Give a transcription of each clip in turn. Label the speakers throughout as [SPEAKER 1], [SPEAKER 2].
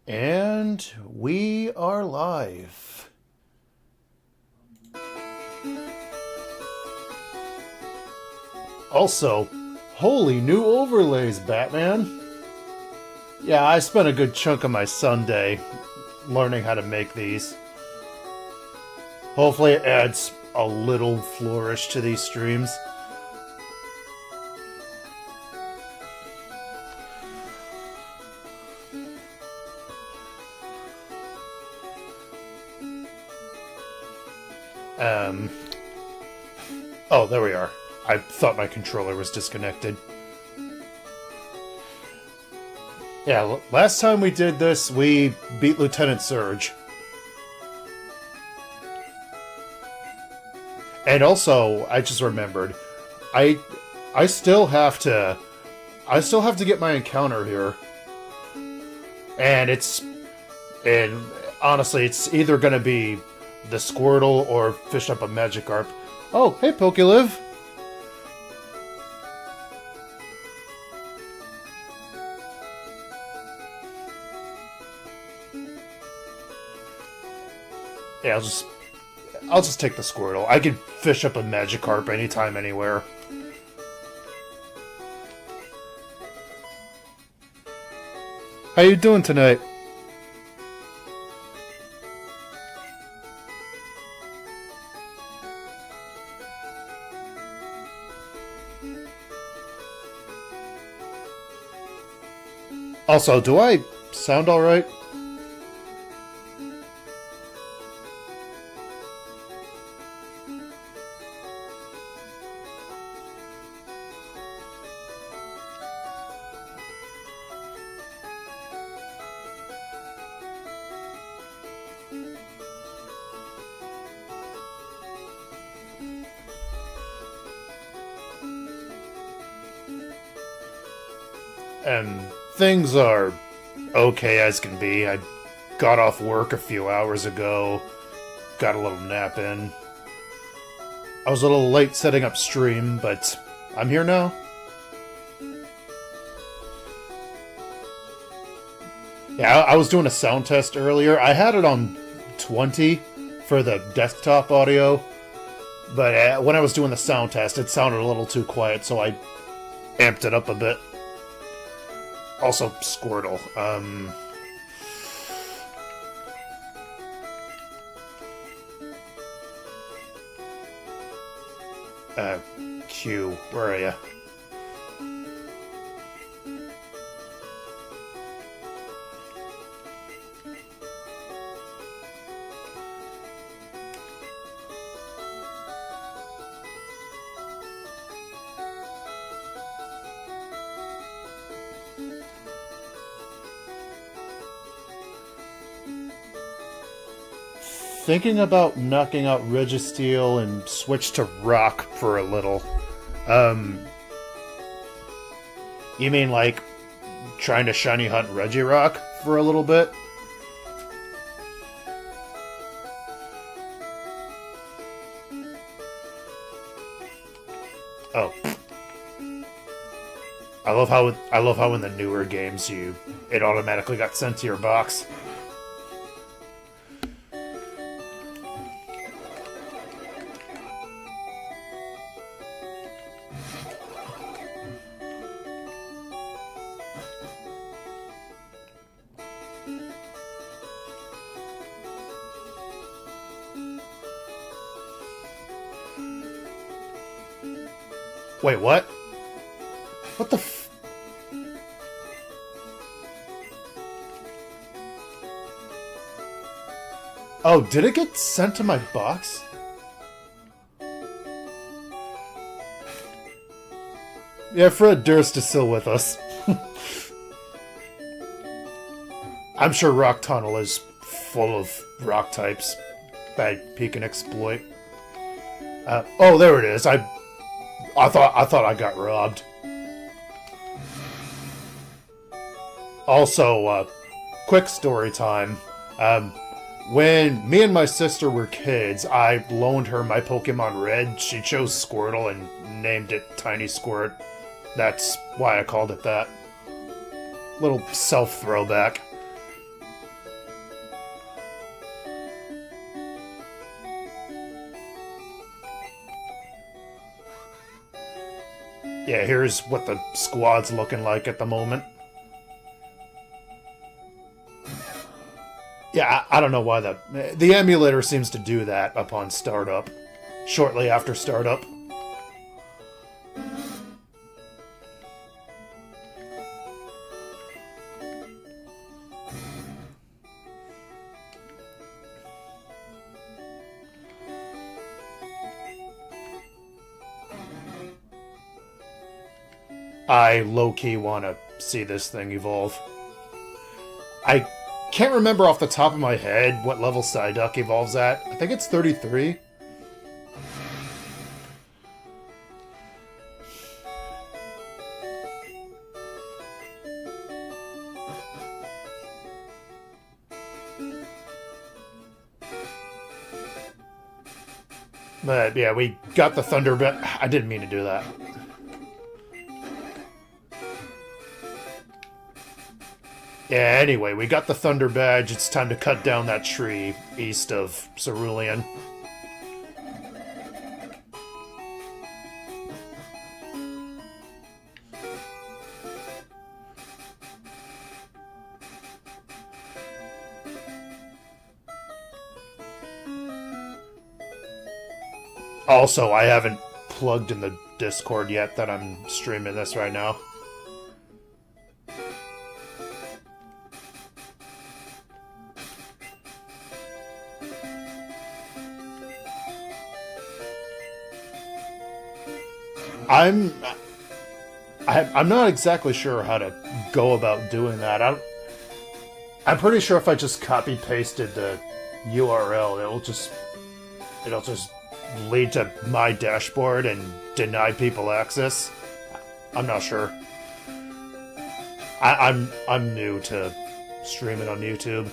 [SPEAKER 1] And we are live. Also, holy new overlays, Batman. Yeah, I spent a good chunk of my Sunday learning how to make these. Hopefully it adds a little flourish to these streams. Oh, there we are. I thought my controller was disconnected. Yeah, last time we did this, we beat Lieutenant Surge. And also, I just remembered, I still have to get my encounter here. And honestly, it's either gonna be the Squirtle or fish up a Magikarp. Oh, hey, Pokelive! Yeah, I'll just take the Squirtle. I can fish up a Magikarp anytime, anywhere. How you doing tonight? Also, do I sound alright? And things are okay as can be. I got off work a few hours ago, got a little nap in. I was a little late setting up stream, but I'm here now. Yeah, I was doing a sound test earlier. I had it on 20 for the desktop audio, but when I was doing the sound test, it sounded a little too quiet, so I amped it up a bit. Also, Squirtle. Q, where are ya? Thinking about knocking out Registeel and switch to Rock for a little. You mean like trying to shiny hunt Regirock for a little bit? Oh. I love how in the newer games it automatically got sent to your box. Wait, what? What the f... Oh, did it get sent to my box? Yeah, Fred Durst is still with us. I'm sure Rock Tunnel is full of rock types that he can exploit. Oh, there it is. I thought I got robbed. Also, quick story time. When me and my sister were kids, I loaned her my Pokemon Red. She chose Squirtle and named it Tiny Squirt. That's why I called it that. Little self-throwback. Yeah, here's what the squad's looking like at the moment. Yeah, I don't know why the emulator seems to do that upon startup. Shortly after startup. I low-key want to see this thing evolve. I can't remember off the top of my head what level Psyduck evolves at. I think it's 33. But yeah, we got the Thunder Badge. I didn't mean to do that. Yeah, anyway, we got the Thunder Badge. It's time to cut down that tree east of Cerulean. Also, I haven't plugged in the Discord yet that I'm streaming this right now. I'm not exactly sure how to go about doing that. I'm pretty sure if I just copy pasted the URL, it'll just lead to my dashboard and deny people access. I'm not sure. I'm new to streaming on YouTube.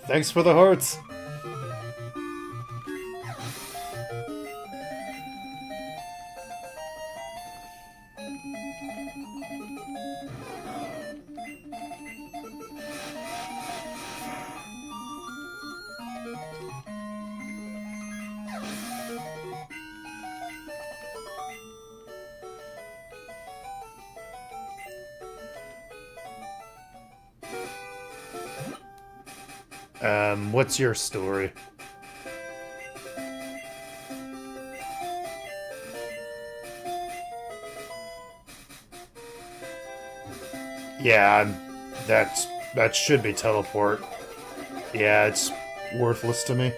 [SPEAKER 1] Thanks for the hearts. What's your story? Yeah, that should be teleport. Yeah, it's worthless to me.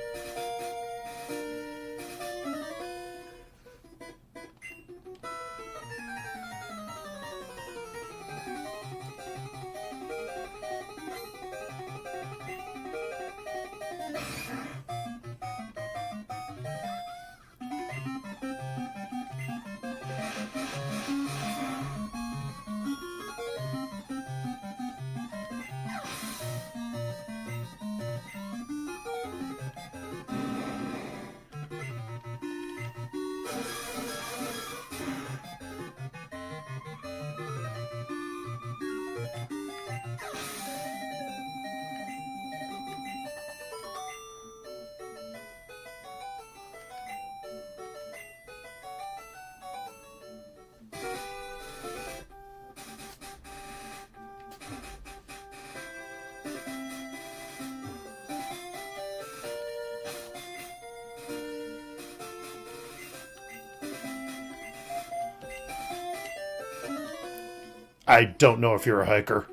[SPEAKER 1] I don't know if you're a hiker.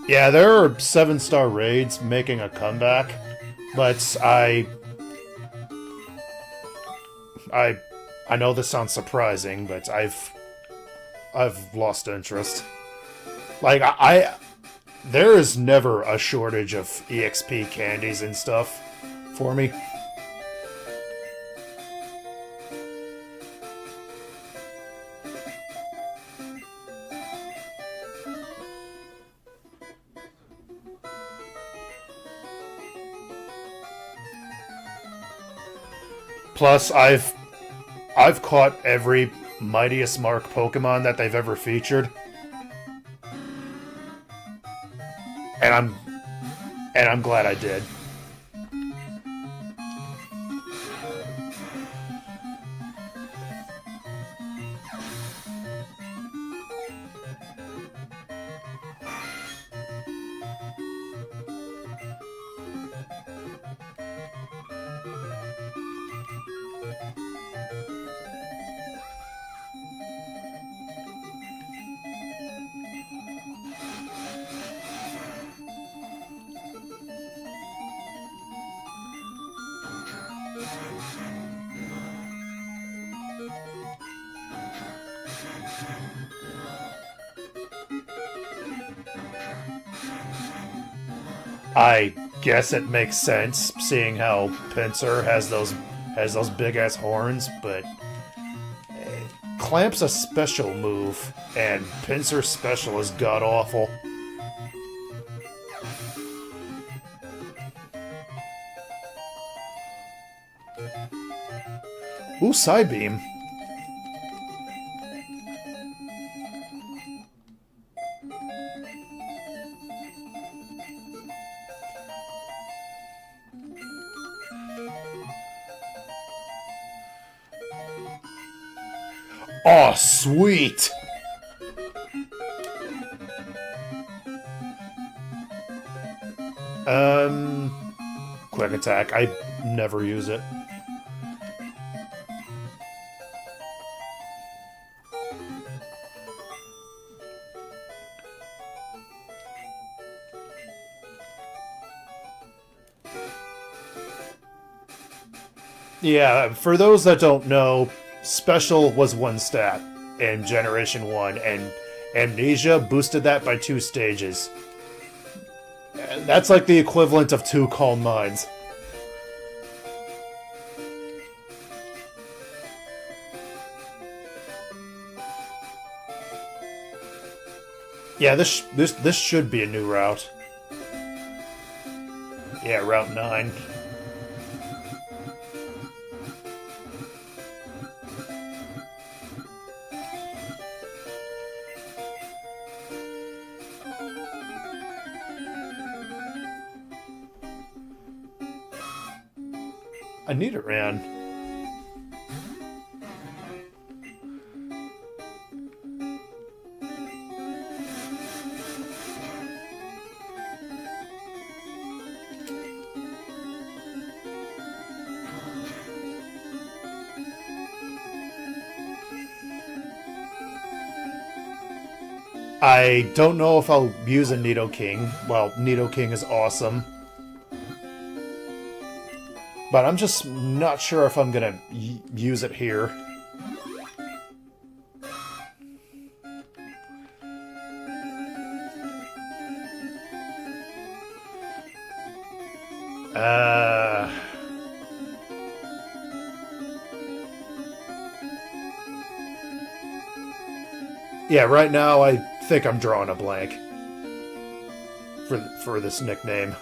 [SPEAKER 1] Yeah, there are 7-star raids making a comeback, but I I know this sounds surprising, but I've lost interest. Like there is never a shortage of EXP candies and stuff for me. Plus, I've caught every Mightiest Mark Pokemon that they've ever featured, and I'm glad I did. I guess it makes sense, seeing how Pinsir has those big ass horns, but Clamp's a special move, and Pinsir's special is god awful. Ooh, Psybeam. Oh, sweet! Quick attack. I never use it. Yeah, for those that don't know, Special was one stat in Generation 1, and Amnesia boosted that by 2 stages. That's like the equivalent of 2 Calm Minds. Yeah, this should be a new route. Yeah, Route 9. I need it ran. I don't know if I'll use a Nidoking. Well, Nidoking is awesome. But I'm just not sure if I'm gonna use it here. Yeah, right now I think I'm drawing a blank for this nickname.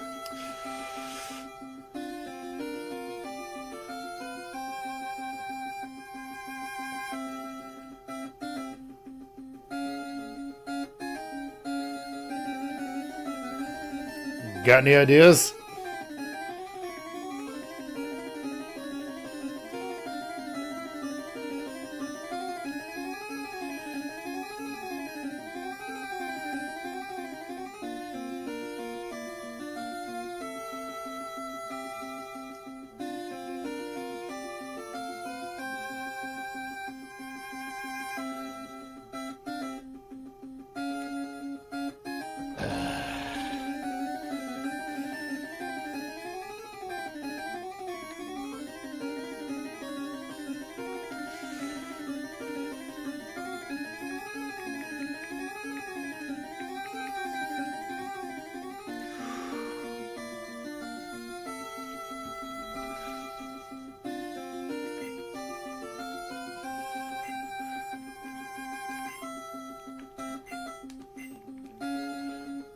[SPEAKER 1] Got any ideas?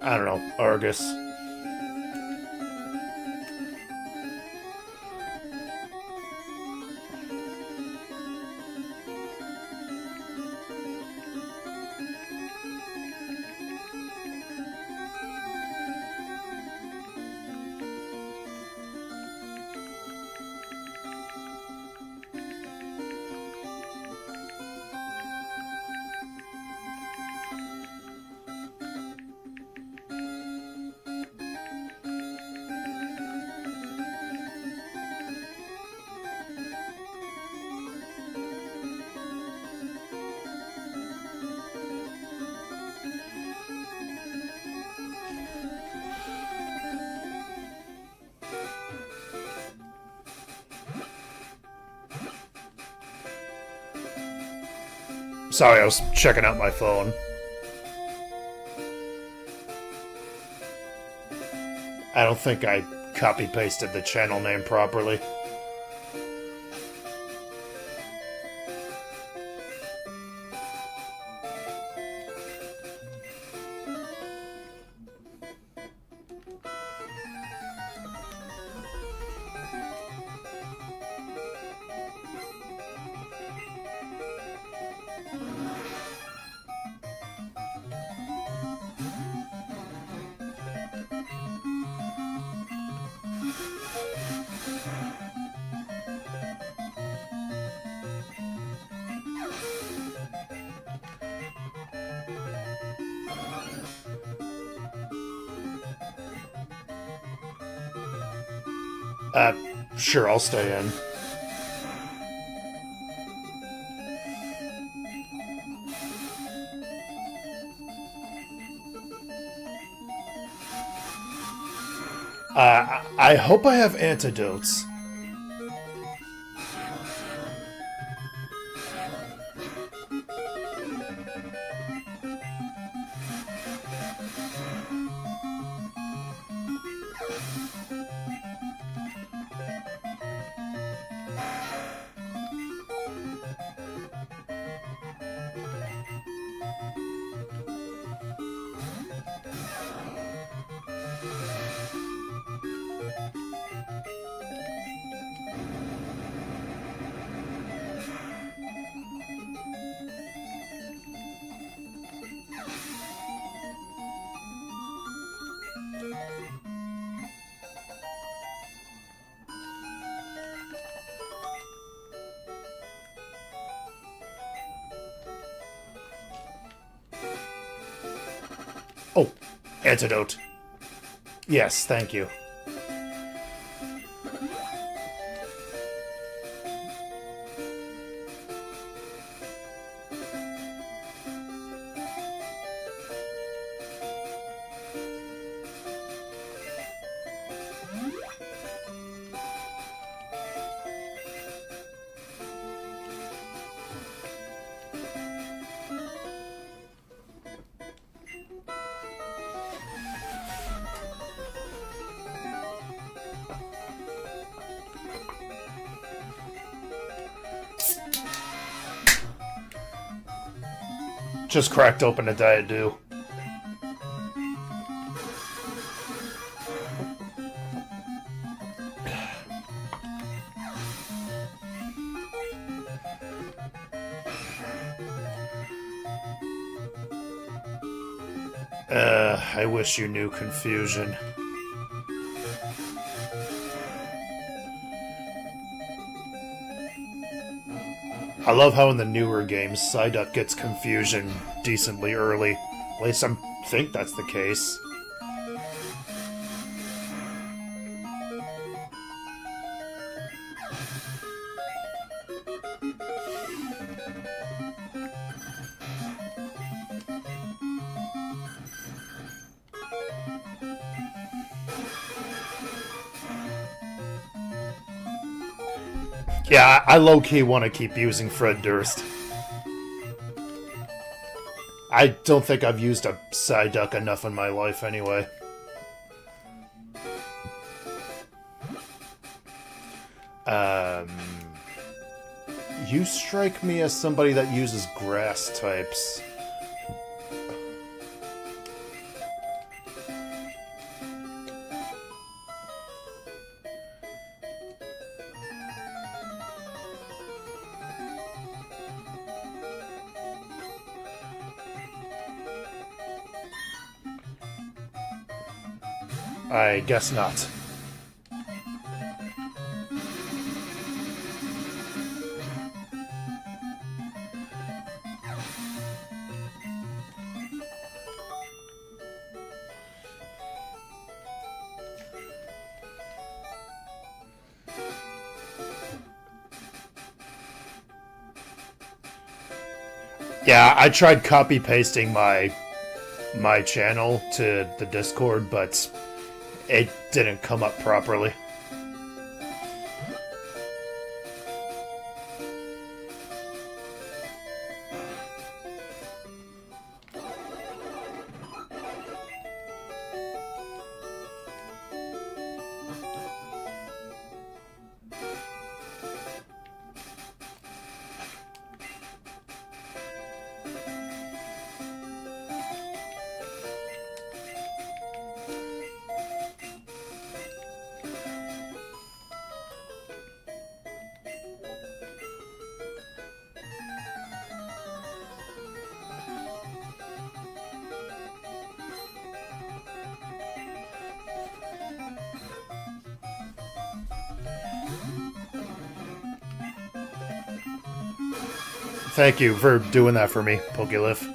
[SPEAKER 1] I don't know, Argus. Sorry, I was checking out my phone. I don't think I copy-pasted the channel name properly. Sure, I'll stay in. I hope I have antidotes. Oh, antidote. Yes, thank you. Just cracked open a Diet Dew. I wish you knew confusion. I love how in the newer games, Psyduck gets confusion decently early. At least I think that's the case. Yeah, I low-key want to keep using Fred Durst. I don't think I've used a Psyduck enough in my life anyway. You strike me as somebody that uses grass types. I guess not. Yeah, I tried copy-pasting my channel to the Discord, but it didn't come up properly. Thank you for doing that for me, Pokeliff.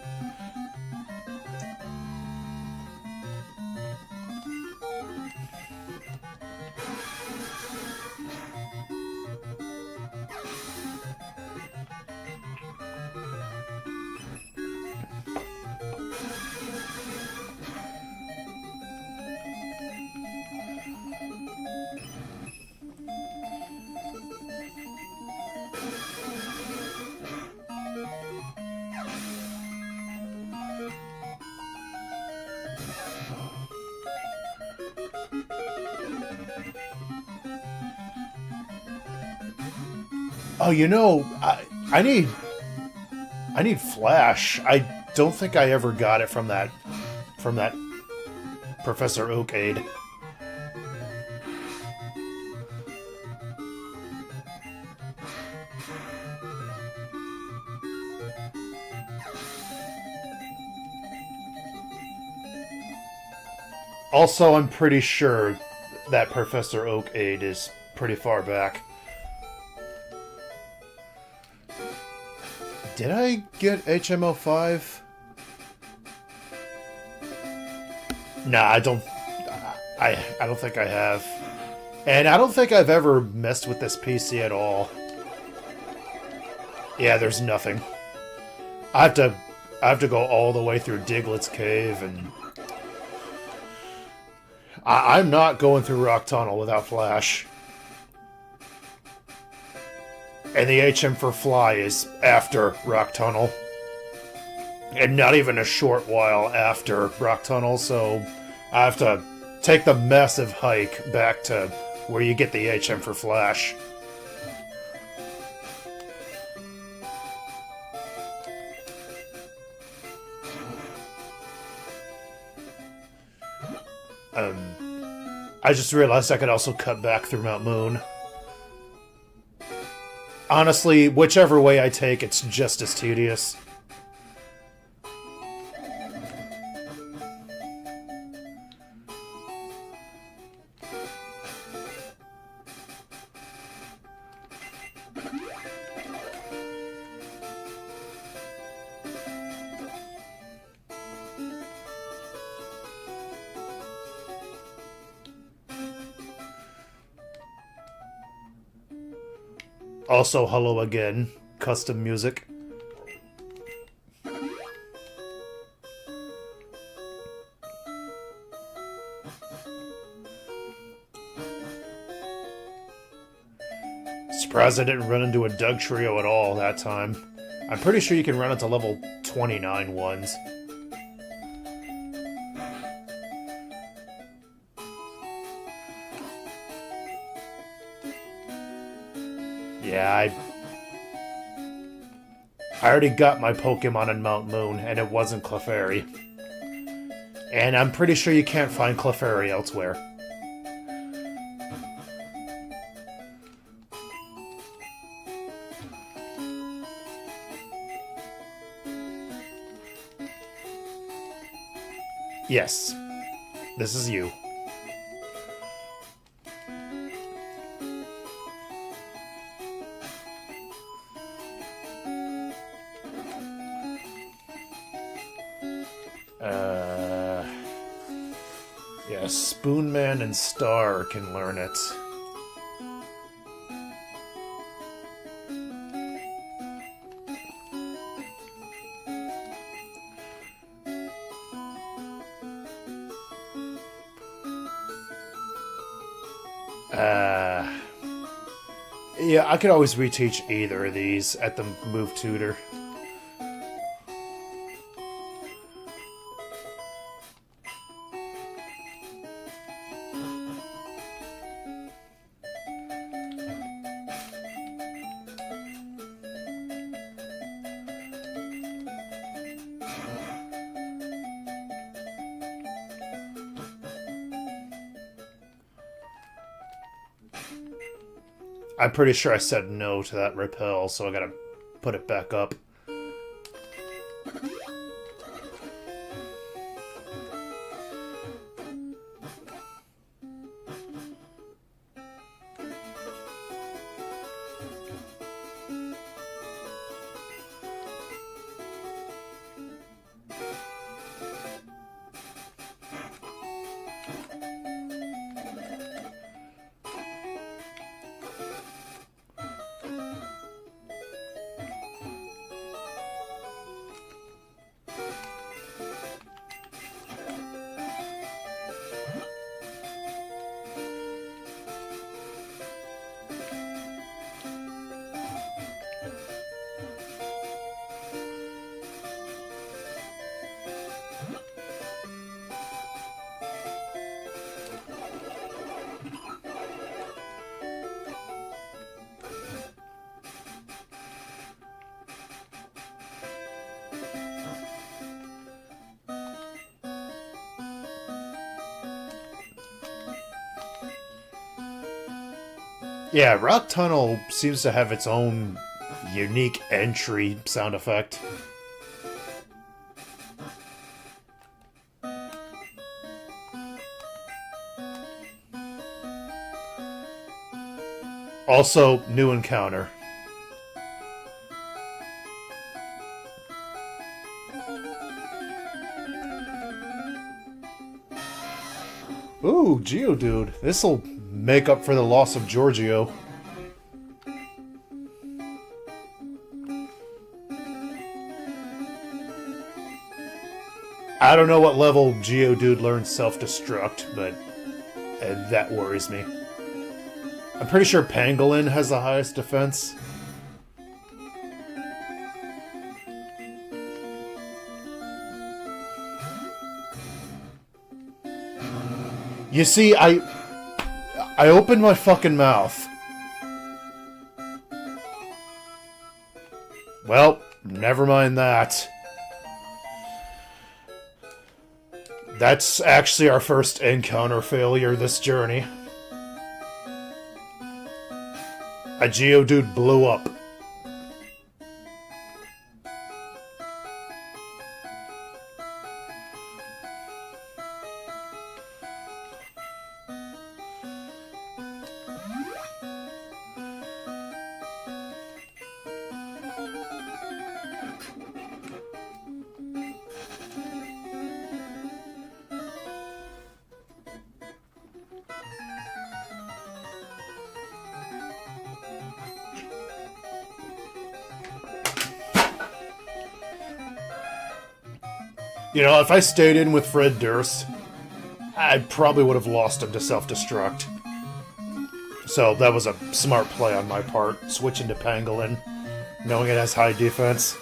[SPEAKER 1] Oh, you know, I need Flash. I don't think I ever got it from that Professor Oak aid. Also, I'm pretty sure that Professor Oak aid is pretty far back. Did I get HM05? Nah, I don't think I have. And I don't think I've ever messed with this PC at all. Yeah, there's nothing. I have to go all the way through Diglett's Cave, and I'm not going through Rock Tunnel without Flash. And the HM for Fly is after Rock Tunnel. And not even a short while after Rock Tunnel, so I have to take the massive hike back to where you get the HM for Flash. I just realized I could also cut back through Mount Moon. Honestly, whichever way I take, it's just as tedious. Also, hello again, custom music. Surprised I didn't run into a Doug Trio at all that time. I'm pretty sure you can run into level 29 ones. Yeah, I already got my Pokemon in Mount Moon, and it wasn't Clefairy. And I'm pretty sure you can't find Clefairy elsewhere. Yes, this is you. Yeah, Spoonman and Star can learn it. Yeah, I could always reteach either of these at the Move Tutor. I'm pretty sure I said no to that repel, so I gotta put it back up. Yeah, Rock Tunnel seems to have its own unique entry sound effect. Also, new encounter. Ooh, Geodude. This'll make up for the loss of Giorgio. I don't know what level Geodude learns self-destruct, but that worries me. I'm pretty sure Pangolin has the highest defense. You see, I opened my fucking mouth. Well, never mind that. That's actually our first encounter failure this journey. A Geodude blew up. You know, if I stayed in with Fred Durst, I probably would have lost him to self-destruct. So that was a smart play on my part, switching to Pangolin, knowing it has high defense.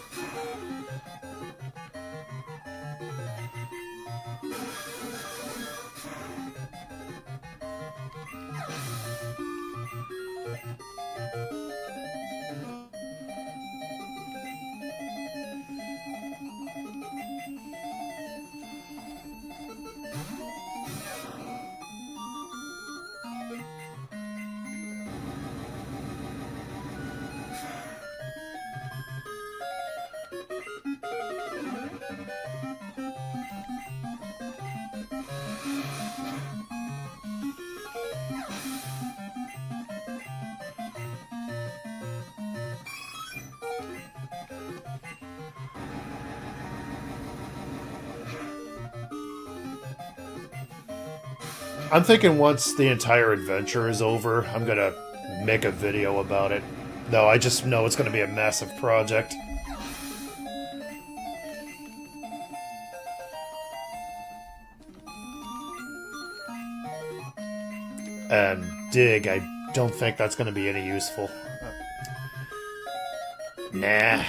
[SPEAKER 1] I'm thinking once the entire adventure is over, I'm gonna make a video about it. Though I just know it's gonna be a massive project. And dig, I don't think that's gonna be any useful. Nah.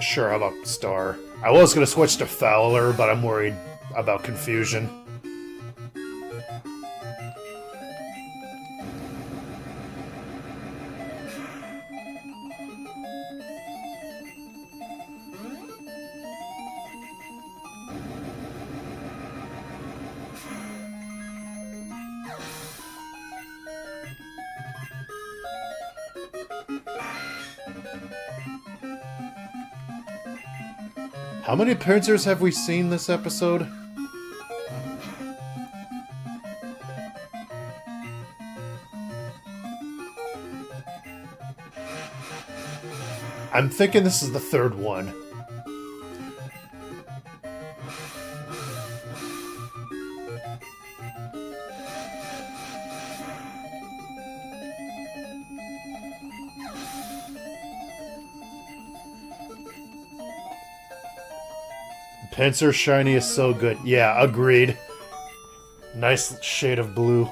[SPEAKER 1] Sure, how about Star? I was gonna switch to Fowler, but I'm worried about confusion. How many pincers have we seen this episode? I'm thinking this is the third one. Pinsir shiny is so good. Yeah, agreed. Nice shade of blue.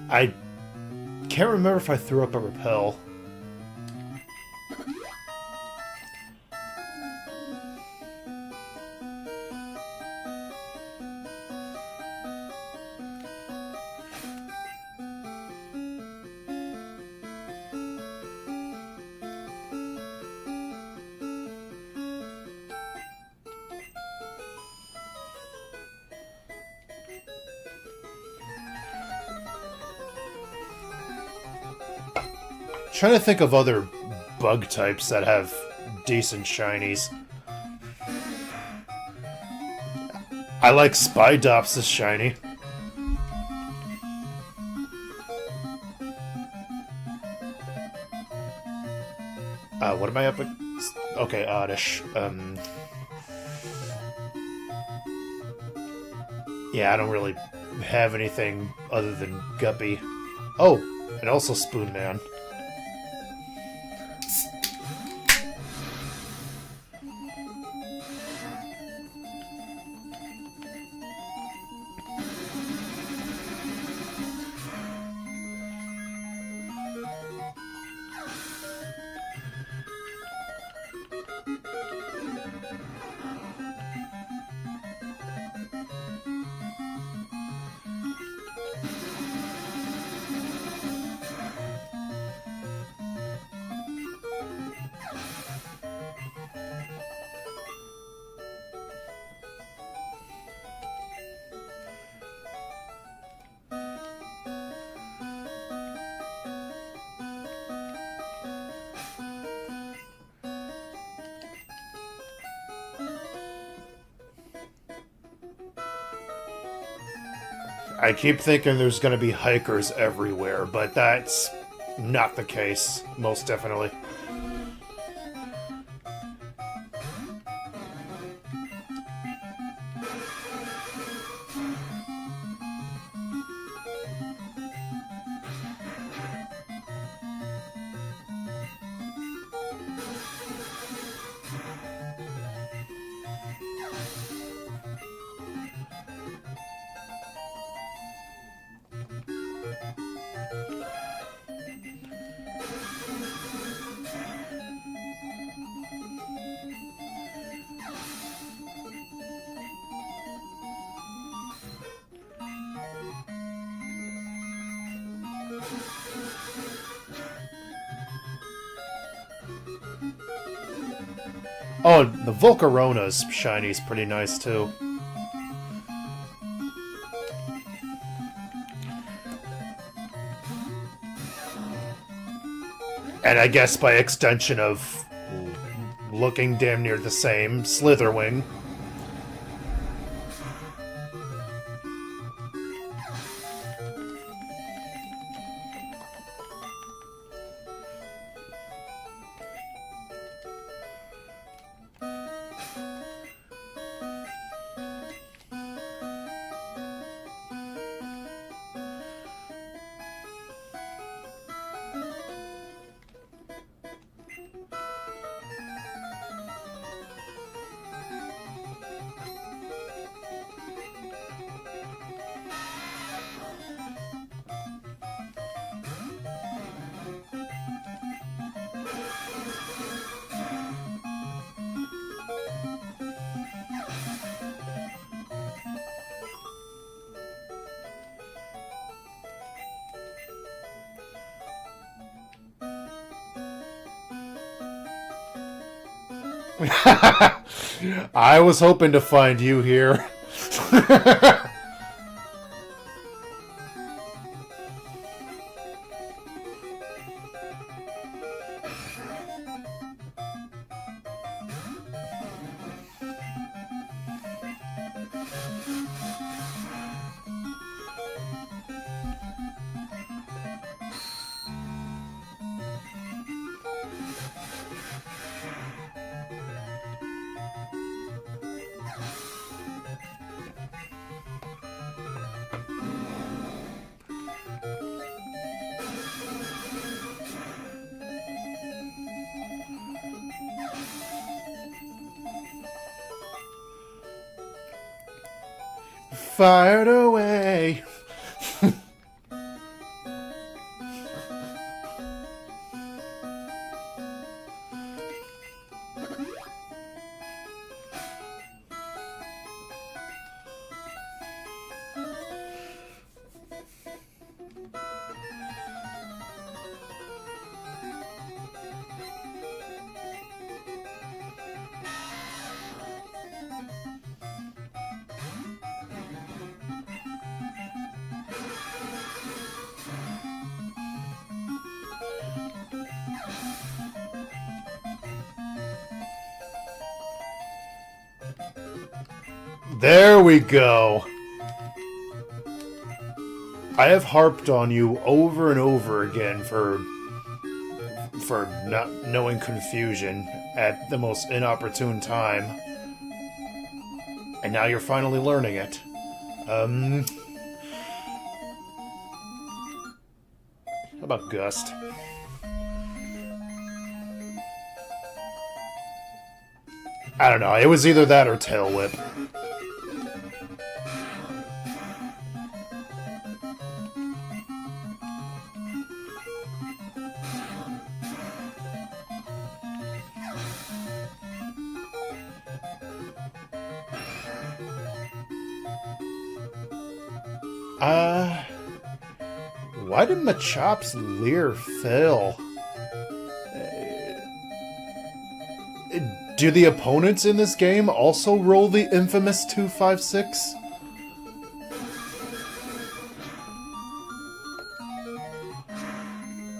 [SPEAKER 1] I can't remember if I threw up a repel. Trying to think of other bug types that have decent shinies. I like Spidops' shiny. What am I up against? Okay, Oddish. Yeah, I don't really have anything other than Guppy. Oh, and also Spoon Man. I keep thinking there's gonna be hikers everywhere, but that's not the case, most definitely. Oh, the Volcarona's shiny's pretty nice, too. And I guess by extension of looking damn near the same, Slitherwing. I was hoping to find you here. Fired away. There we go. I have harped on you over and over again for not knowing confusion at the most inopportune time. And now you're finally learning it. How about Gust? I don't know, it was either that or Tail Whip. Why did Machops Leer fail? Do the opponents in this game also roll the infamous 256?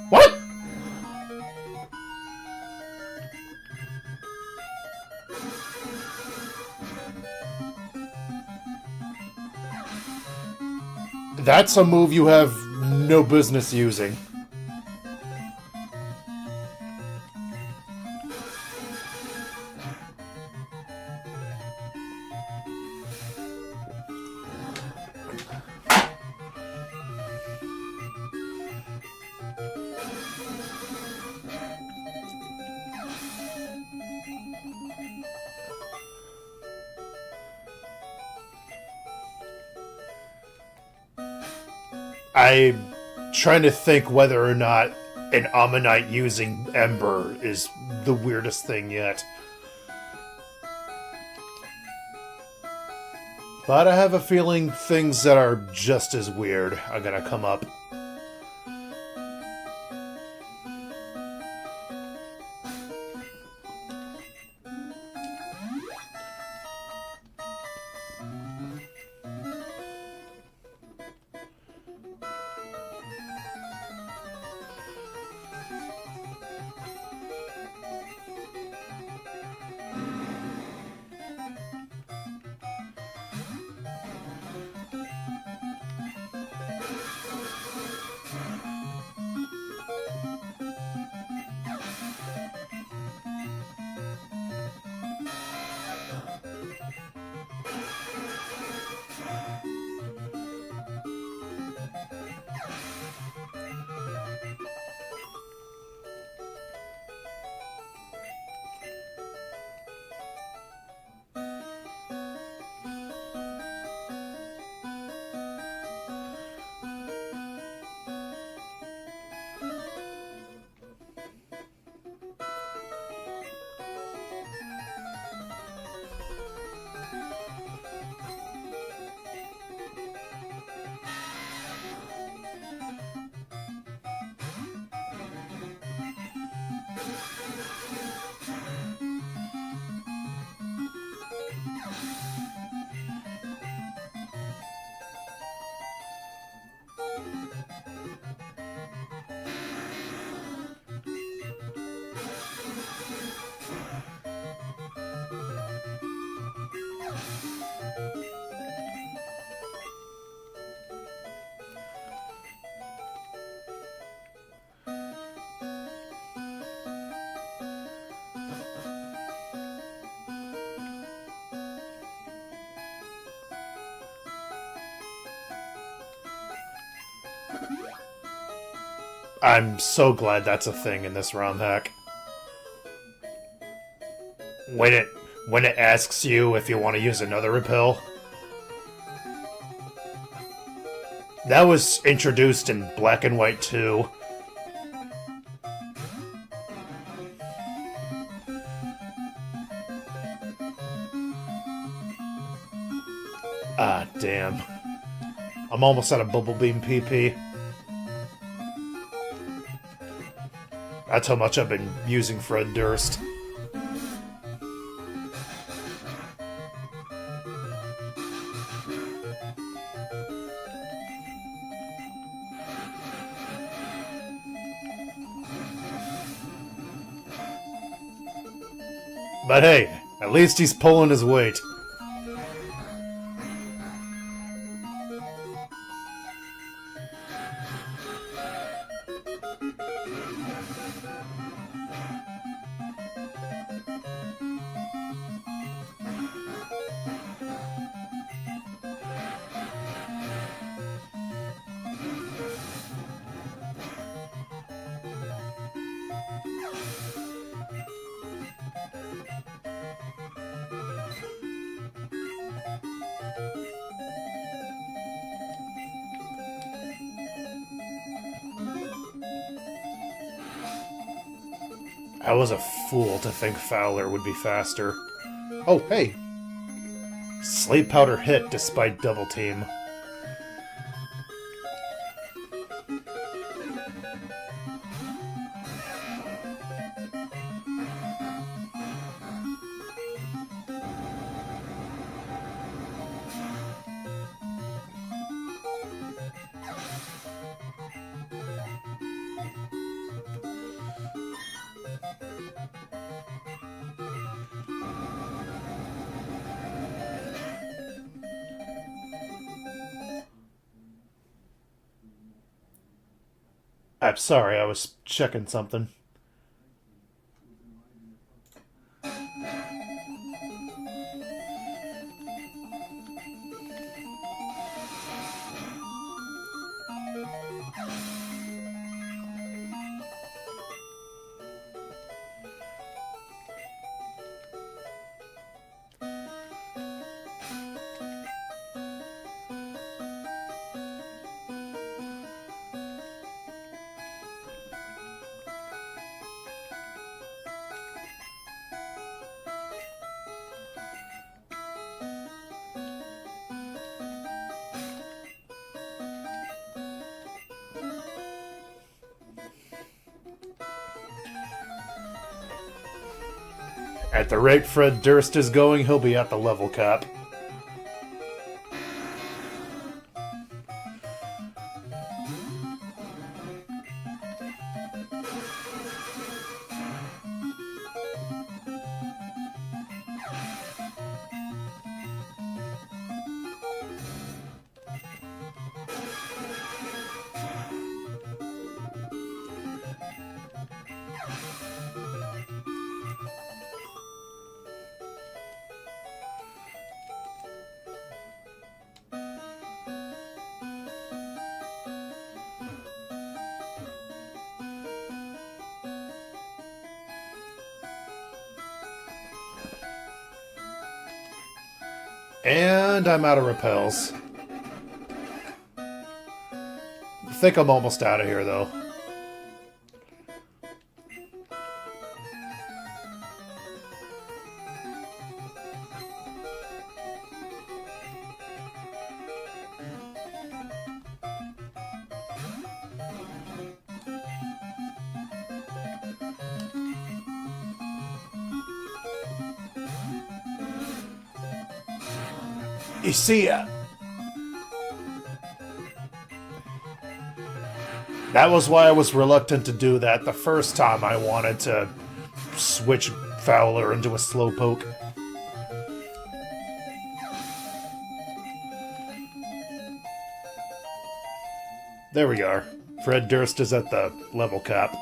[SPEAKER 1] What? That's a move you have no business using. I'm trying to think whether or not an Ammonite using Ember is the weirdest thing yet. But I have a feeling things that are just as weird are gonna come up. I'm so glad that's a thing in this ROM hack. When it asks you if you want to use another repel. That was introduced in Black and White 2. Ah, damn. I'm almost out of Bubble Beam PP. That's how much I've been using Fred Durst. But hey, at least he's pulling his weight. I was a fool to think Fowler would be faster. Oh, hey! Sleep Powder hit despite Double Team. I'm sorry, I was checking something. At the rate Fred Durst is going, he'll be at the level cap. And I'm out of repels. I think I'm almost out of here, though. You see, that was why I was reluctant to do that the first time I wanted to switch Fowler into a Slowpoke. There we are. Fred Durst is at the level cap.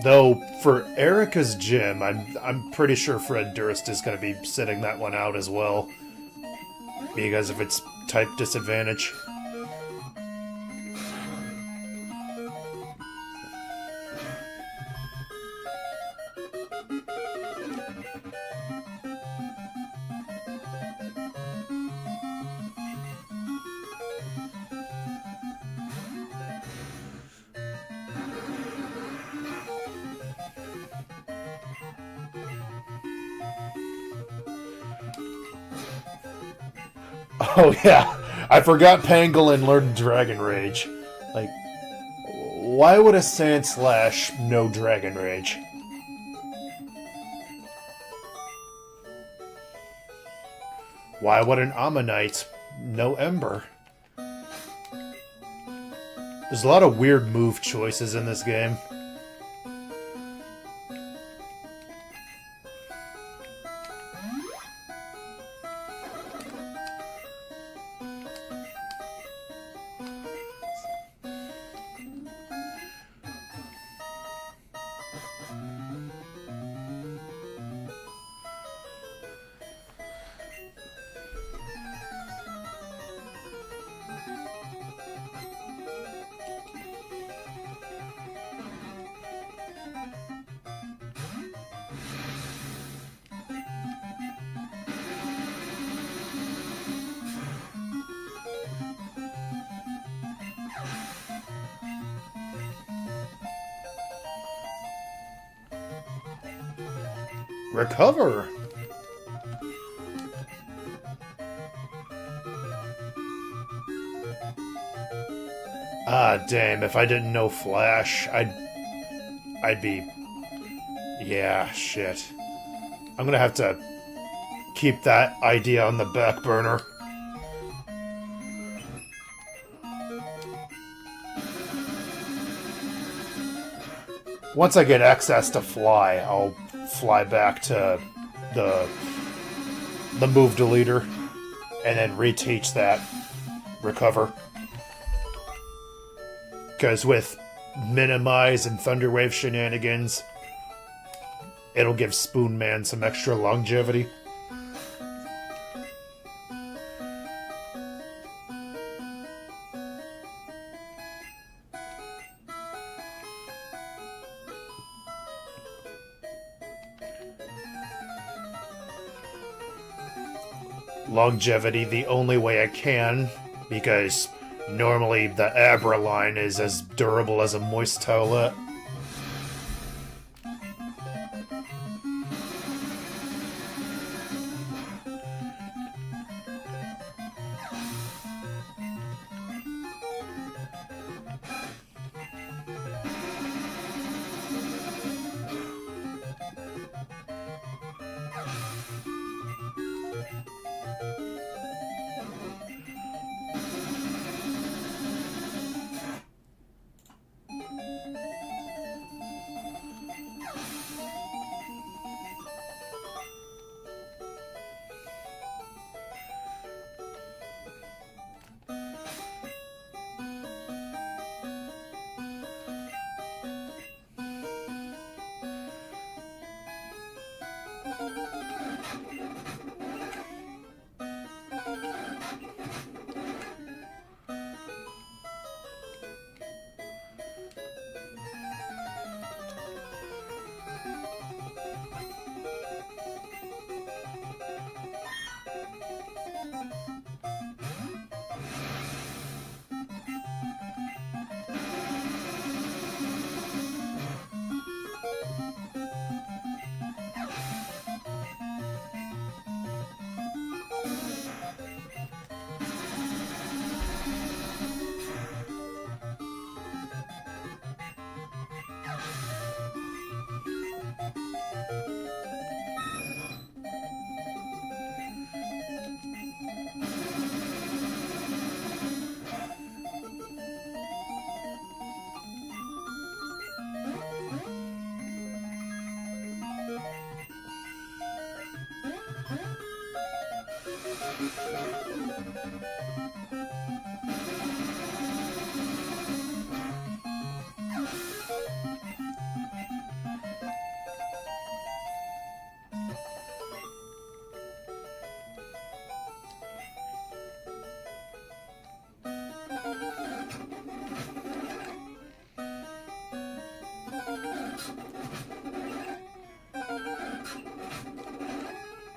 [SPEAKER 1] Though, for Erica's gym, I'm pretty sure Fred Durst is going to be sitting that one out as well. Because of its type disadvantage. Oh yeah, I forgot Pangolin learned Dragon Rage. Like, why would a Sand Slash know Dragon Rage? Why would an Ammonite know Ember? There's a lot of weird move choices in this game. Recover! Ah, damn, if I didn't know Flash, I'd be... Yeah, shit. I'm gonna have to keep that idea on the back burner. Once I get access to fly, I'll fly back to the move deleter and then reteach that recover. Because with minimize and Thunderwave shenanigans, it'll give Spoon Man some extra longevity. Longevity the only way I can, because normally the Abra line is as durable as a moist towelette.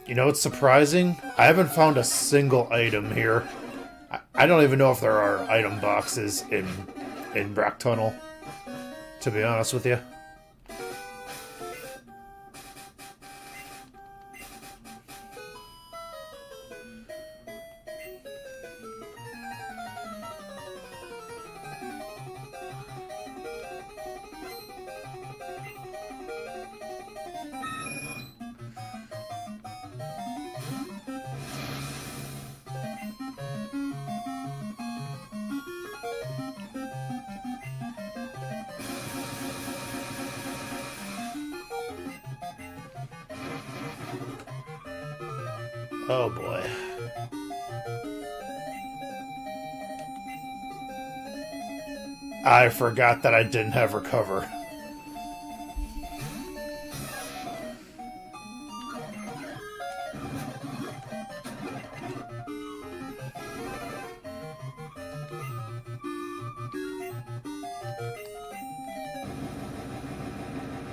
[SPEAKER 1] You know what's surprising? I haven't found a single item here. I don't even know if there are item boxes in Brack Tunnel, to be honest with you. Oh boy. I forgot that I didn't have recover.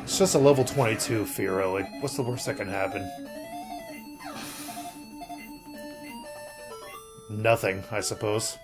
[SPEAKER 1] It's just a level 22 Fearow. Like, what's the worst that can happen? Nothing, I suppose.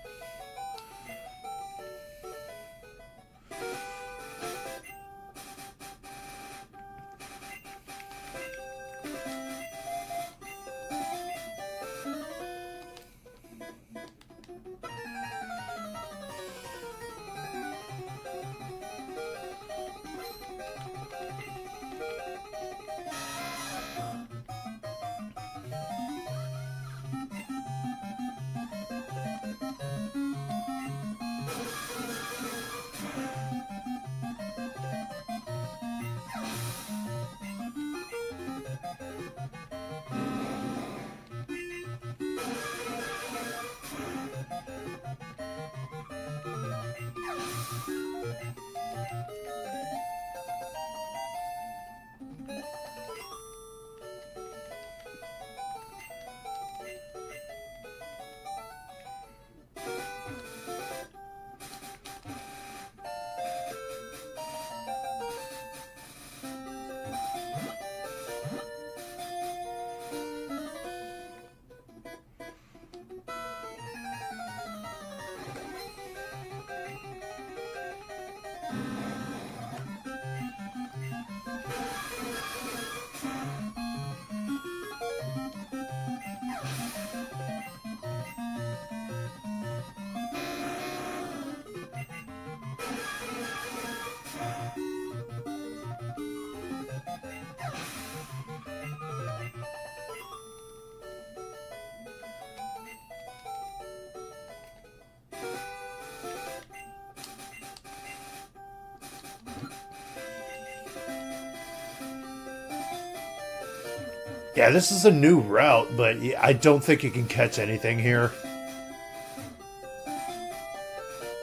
[SPEAKER 1] Yeah, this is a new route, but I don't think you can catch anything here.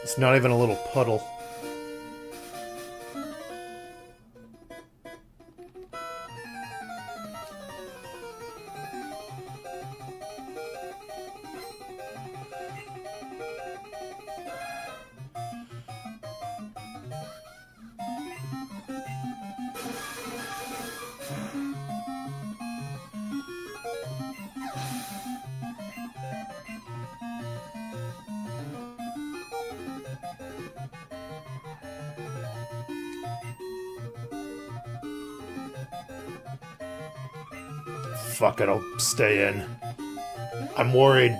[SPEAKER 1] It's not even a little puddle. Fuck it, I'll stay in. I'm worried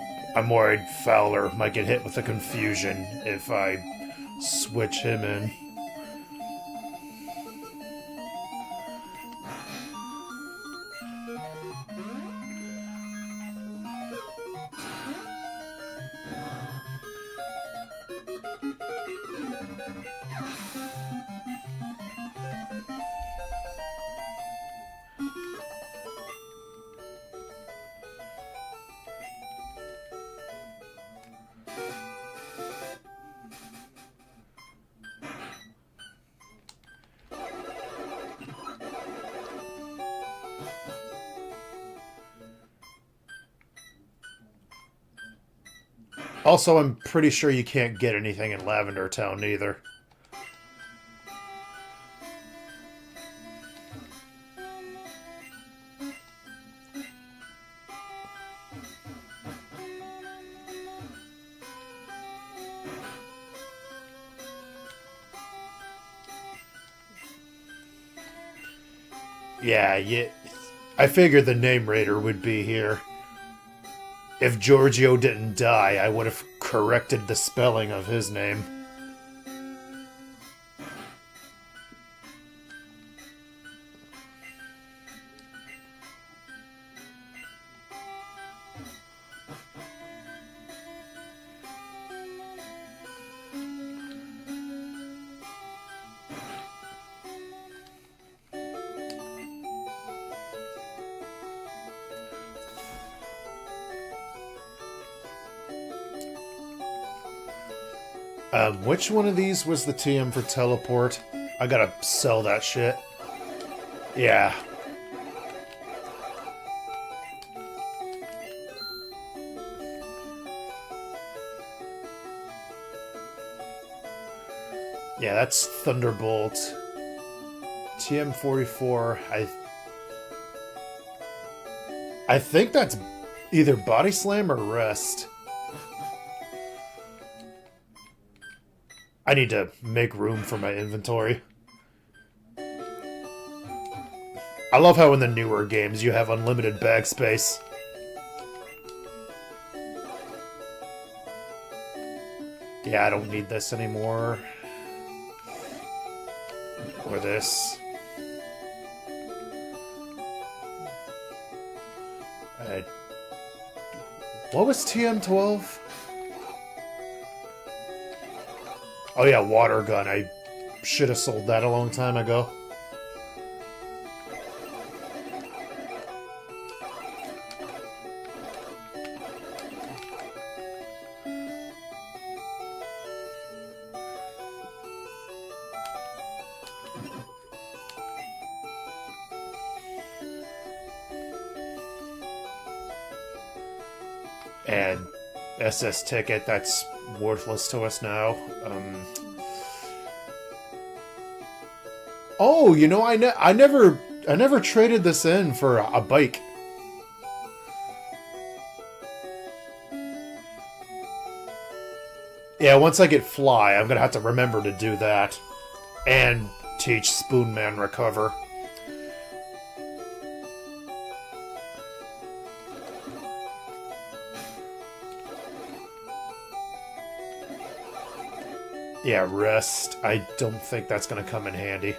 [SPEAKER 1] Fowler might get hit with a confusion if I switch him in. Also, I'm pretty sure you can't get anything in Lavender Town either. Yeah, I figured the name raider would be here. If Giorgio didn't die, I would have corrected the spelling of his name. Which one of these was the TM for teleport? I gotta sell that shit. Yeah. Yeah, that's Thunderbolt. TM44, I think that's either Body Slam or Rest. I need to make room for my inventory. I love how in the newer games you have unlimited bag space. Yeah, I don't need this anymore. Or this. What was TM12? Oh yeah, water gun. I should have sold that a long time ago. And SS ticket, that's worthless to us now. Oh, you know, I never traded this in for a bike. Yeah, once I get Fly, I'm gonna have to remember to do that. And teach Spoonman Recover. Yeah, Rest. I don't think that's gonna come in handy.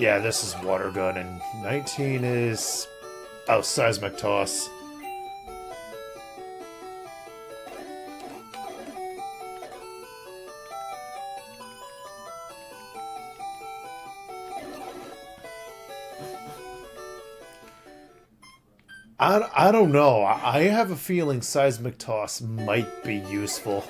[SPEAKER 1] Yeah, this is Water Gun, and 19 is... Oh, Seismic Toss. I don't know. I have a feeling Seismic Toss might be useful.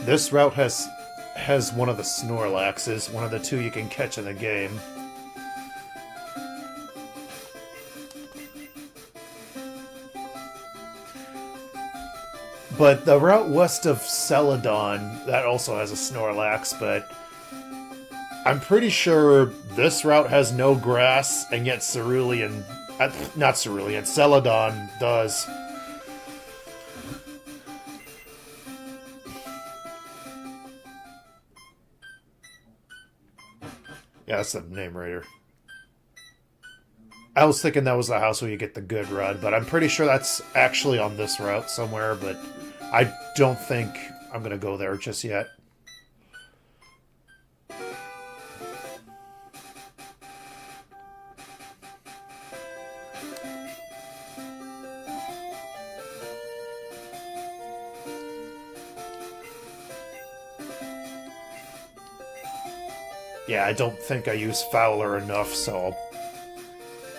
[SPEAKER 1] This route has one of the Snorlaxes, one of the two you can catch in the game. But the route west of Celadon, that also has a Snorlax, but I'm pretty sure this route has no grass, and yet Cerulean... not Cerulean, Celadon does. Yeah, that's the name right here. I was thinking that was the house where you get the good rod, but I'm pretty sure that's actually on this route somewhere, but I don't think I'm going to go there just yet. Yeah, I don't think I use Fowler enough, so...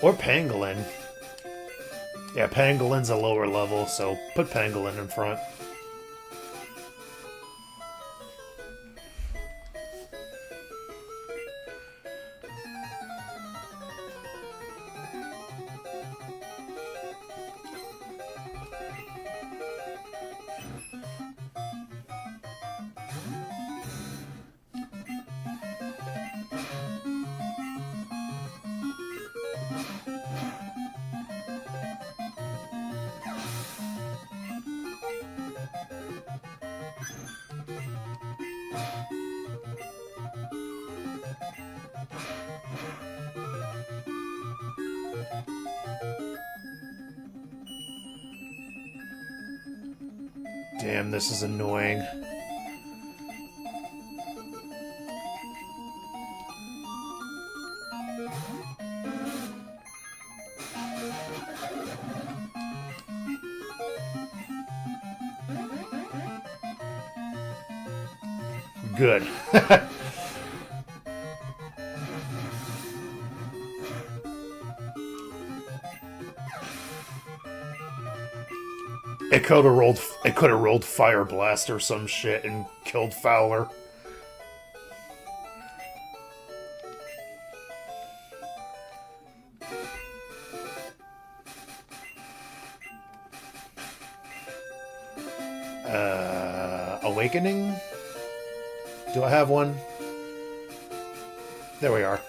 [SPEAKER 1] Or Pangolin. Yeah, Pangolin's a lower level, so put Pangolin in front. Damn, this is annoying. Good. It could have rolled Fire Blast or some shit and killed Fowler. Awakening? Do I have one? There we are.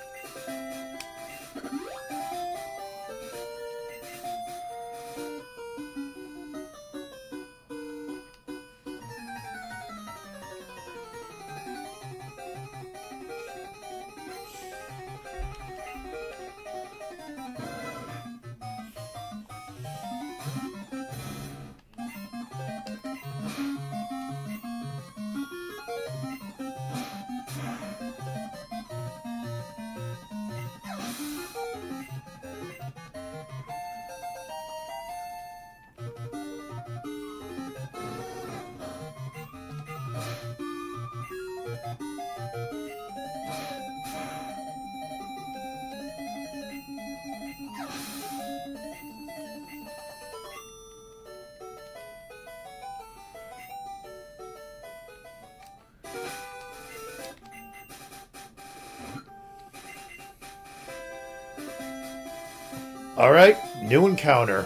[SPEAKER 1] Alright, new encounter.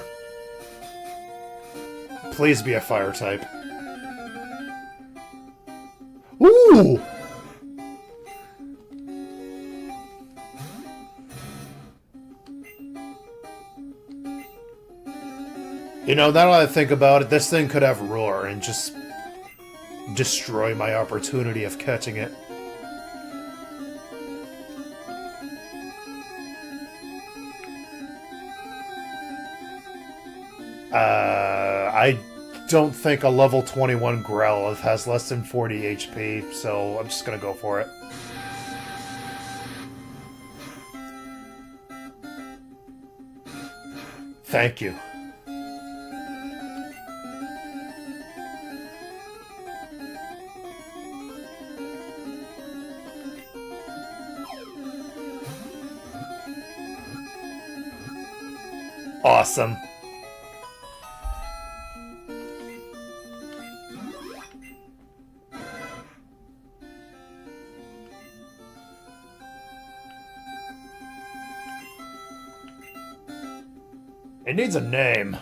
[SPEAKER 1] Please be a fire type. Ooh! You know, now that I think about it, this thing could have Roar and just destroy my opportunity of catching it. I don't think a level 21 Growlithe has less than 40 HP, so I'm just gonna go for it. Thank you. Awesome. It needs a name.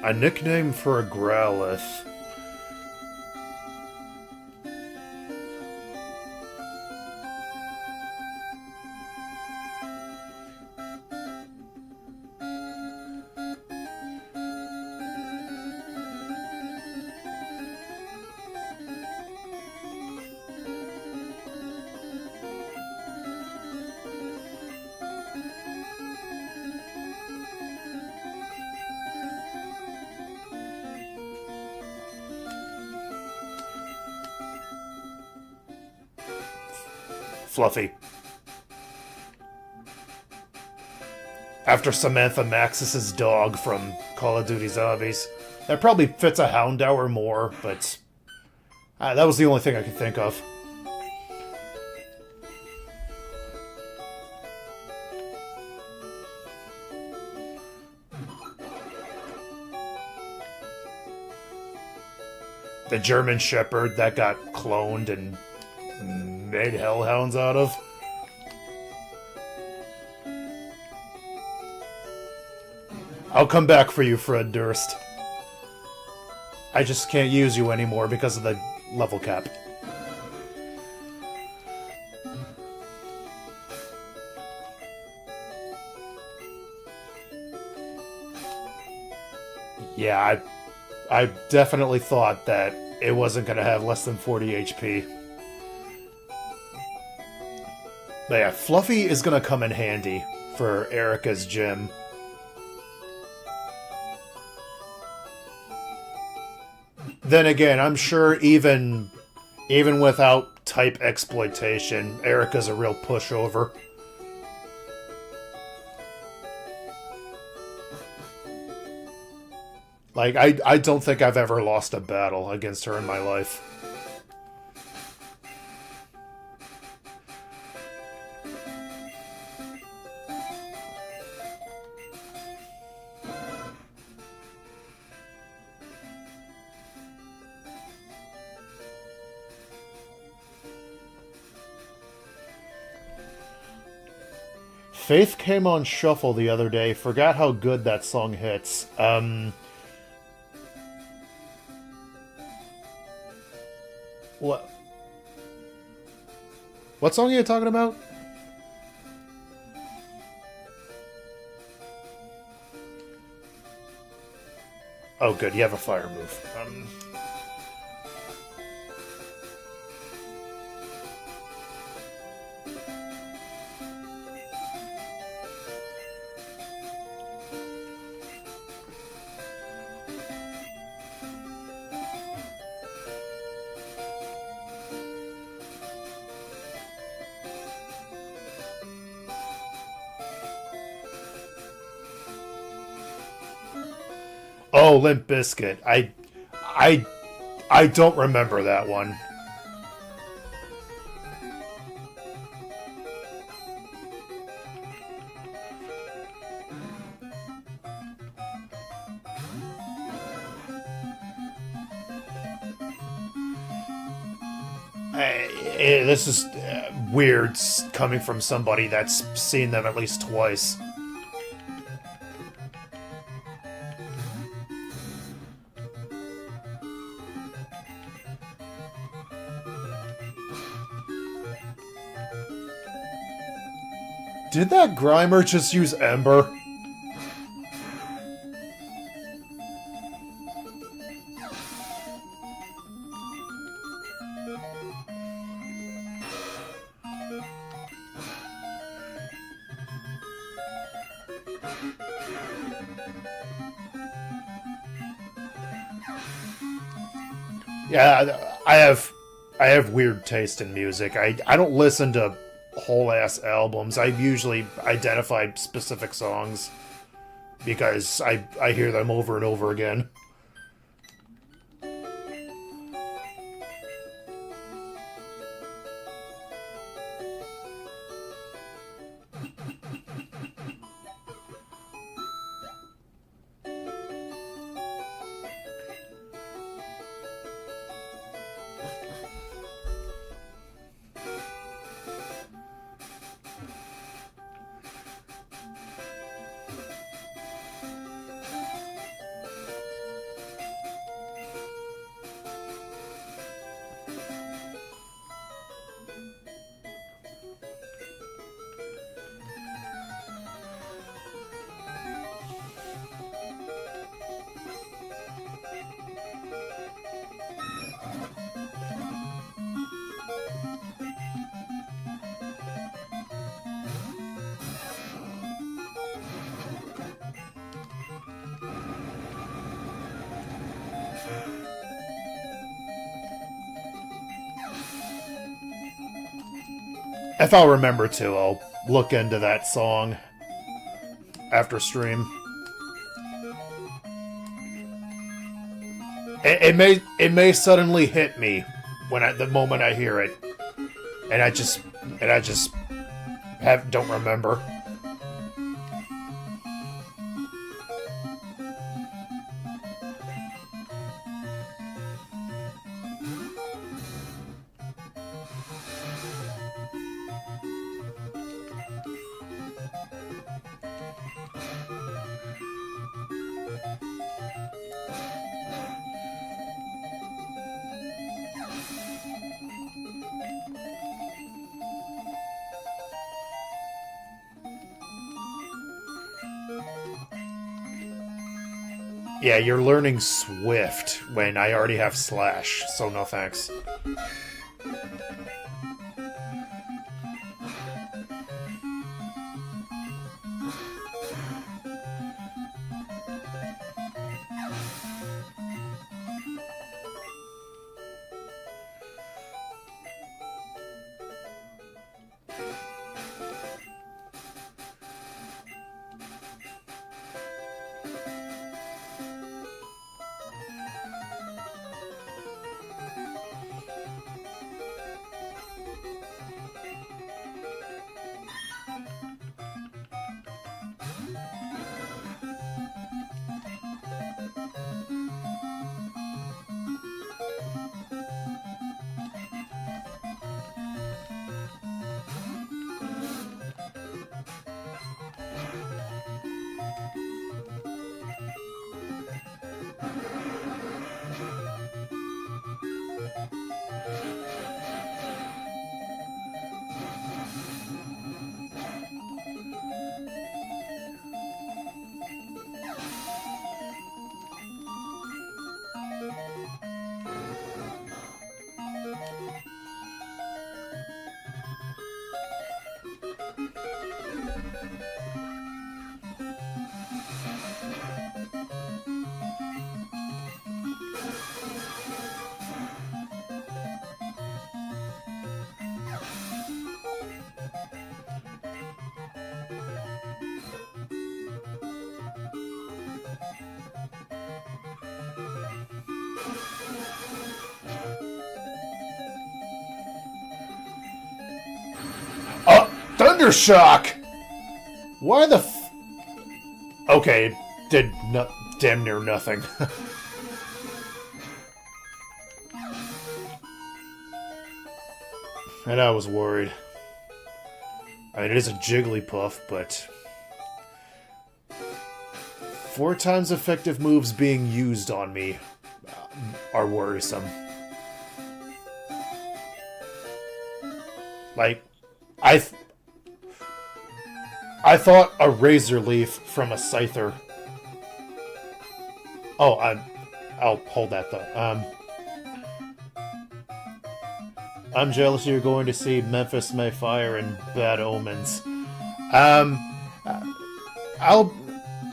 [SPEAKER 1] A nickname for a Growlithe. Fluffy. After Samantha Maxis's dog from Call of Duty Zombies. That probably fits a Houndour more, but that was the only thing I could think of. The German Shepherd that got cloned and made hellhounds out of. I'll come back for you, Fred Durst. I just can't use you anymore because of the level cap. Yeah, I definitely thought that it wasn't going to have less than 40 HP. But yeah, Fluffy is going to come in handy for Erica's gym. Then again, I'm sure even without type exploitation, Erica's a real pushover. Like, I don't think I've ever lost a battle against her in my life. Faith came on shuffle the other day. Forgot how good that song hits. What song are you talking about? Oh, good. You have a fire move. Oh, Limp Bizkit. I don't remember that one. This is weird coming from somebody that's seen them at least twice. Did that Grimer just use Ember? Yeah, I have weird taste in music. I don't listen to whole ass albums. I usually identify specific songs because I hear them over and over again. If I'll remember to, I'll look into that song after stream. It may suddenly hit me when the moment I hear it, and I just don't remember. Yeah, you're learning Swift when I already have Slash, so no thanks. Thundershock! Why the Okay, did damn near nothing. And I was worried. I mean, it is a Jigglypuff, but 4 times effective moves being used on me are worrisome. Like, I thought a Razor Leaf from a Scyther. Oh, I'll hold that thought. I'm jealous you're going to see Memphis Mayfire and Bad Omens.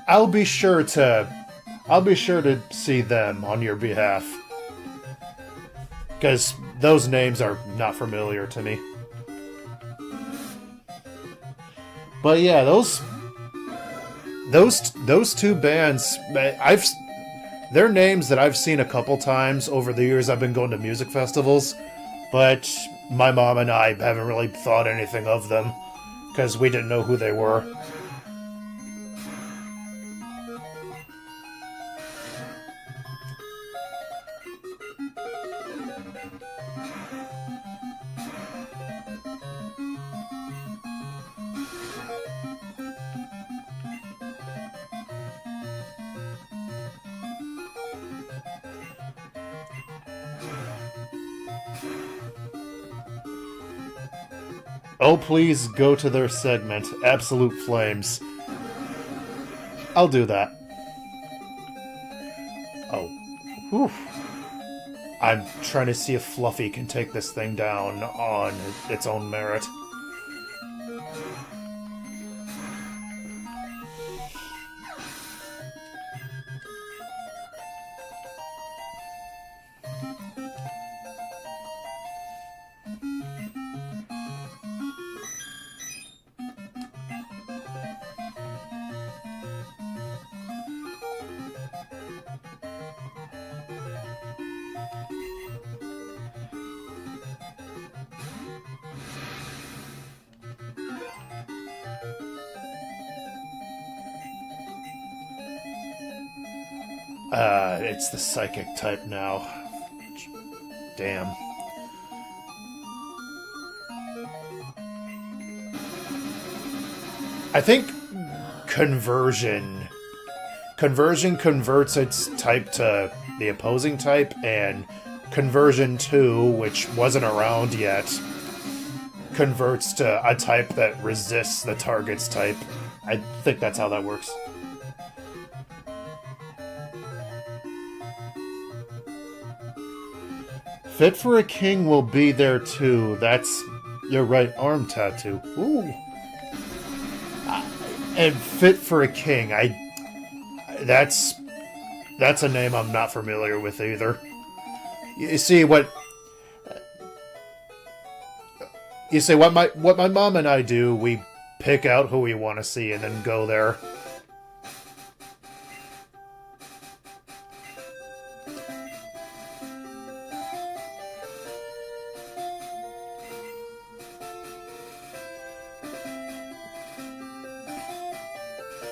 [SPEAKER 1] I'll be sure to see them on your behalf, because those names are not familiar to me. But yeah, those two bands, they're names that I've seen a couple times over the years I've been going to music festivals, but my mom and I haven't really thought anything of them, because we didn't know who they were. Oh, please go to their segment, Absolute Flames. I'll do that. Oh. Whew. I'm trying to see if Fluffy can take this thing down on its own merit. It's the psychic type now. Damn. I think conversion converts its type to the opposing type, and conversion 2, which wasn't around yet, converts to a type that resists the target's type. I think that's how that works. Fit for a King will be there too. That's your right arm tattoo. Ooh. And Fit for a King, that's a name I'm not familiar with either. You see what my mom and I do, we pick out who we want to see and then go there.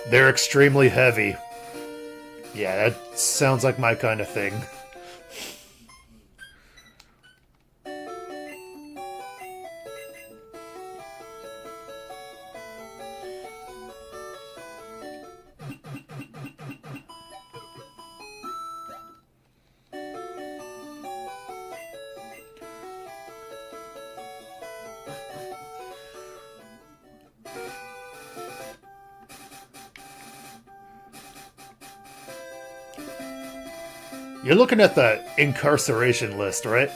[SPEAKER 1] They're extremely heavy. Yeah, that sounds like my kind of thing. You're looking at the incarceration list, right?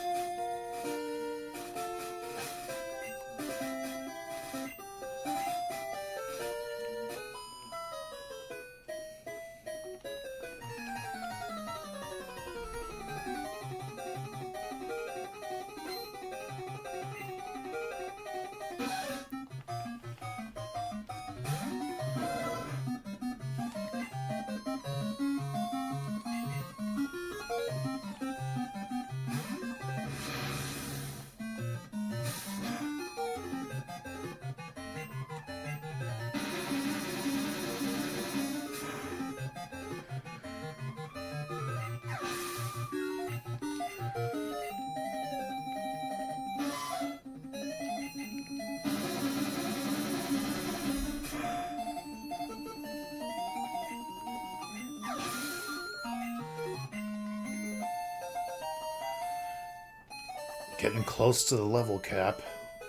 [SPEAKER 1] getting close to the level cap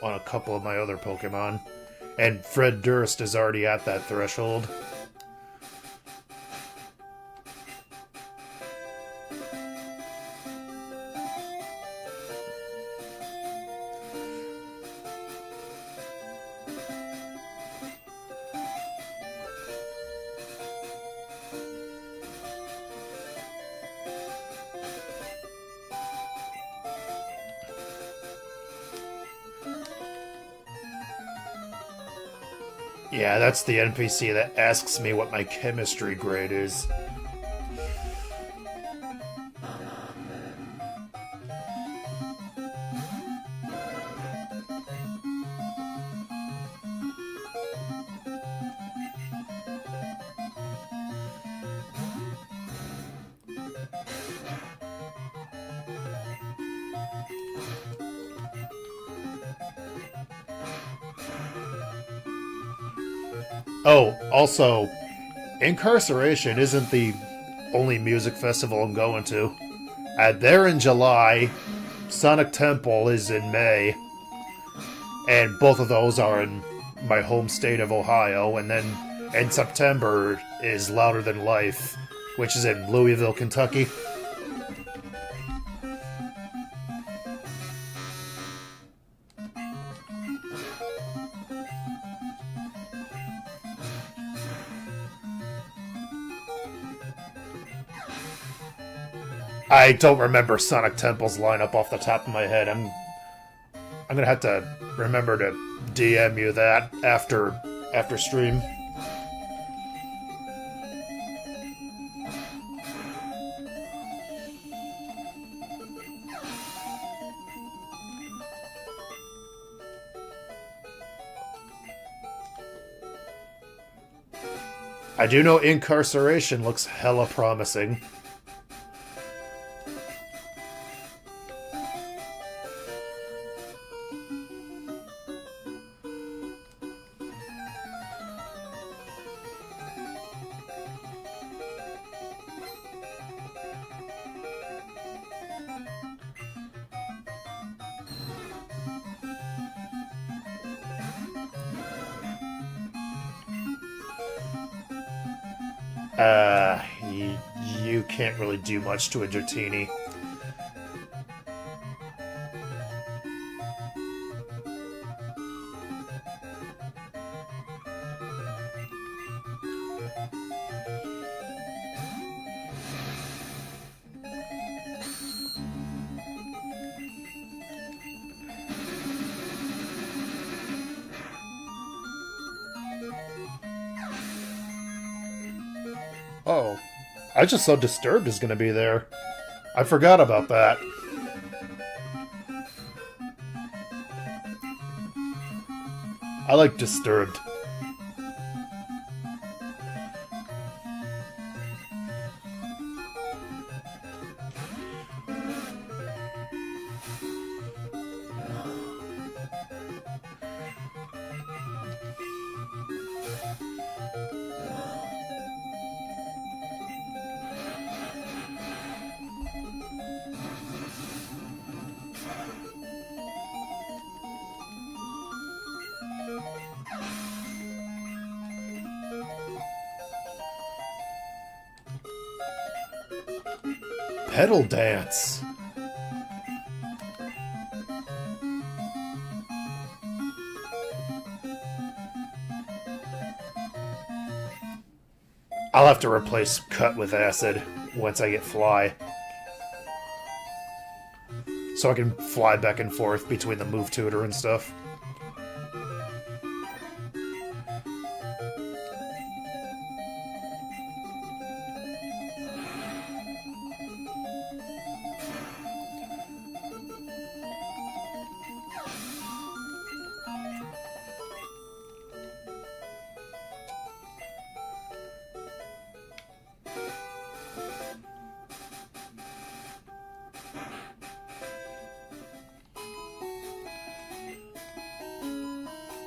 [SPEAKER 1] on a couple of my other Pokemon. And Fred Durst is already at that threshold. Yeah, that's the NPC that asks me what my chemistry grade is. Oh, also, Incarceration isn't the only music festival I'm going to. They're in July, Sonic Temple is in May, and both of those are in my home state of Ohio, and then in September is Louder Than Life, which is in Louisville, Kentucky. I don't remember Sonic Temple's lineup off the top of my head. I'm gonna have to remember to DM you that after stream. I do know Incarceration looks hella promising. You can't really do much to a Dratini. Oh, I just saw Disturbed is going to be there. I forgot about that. I like Disturbed. Pedal Dance. I'll have to replace Cut with Acid once I get Fly. So I can fly back and forth between the Move Tutor and stuff.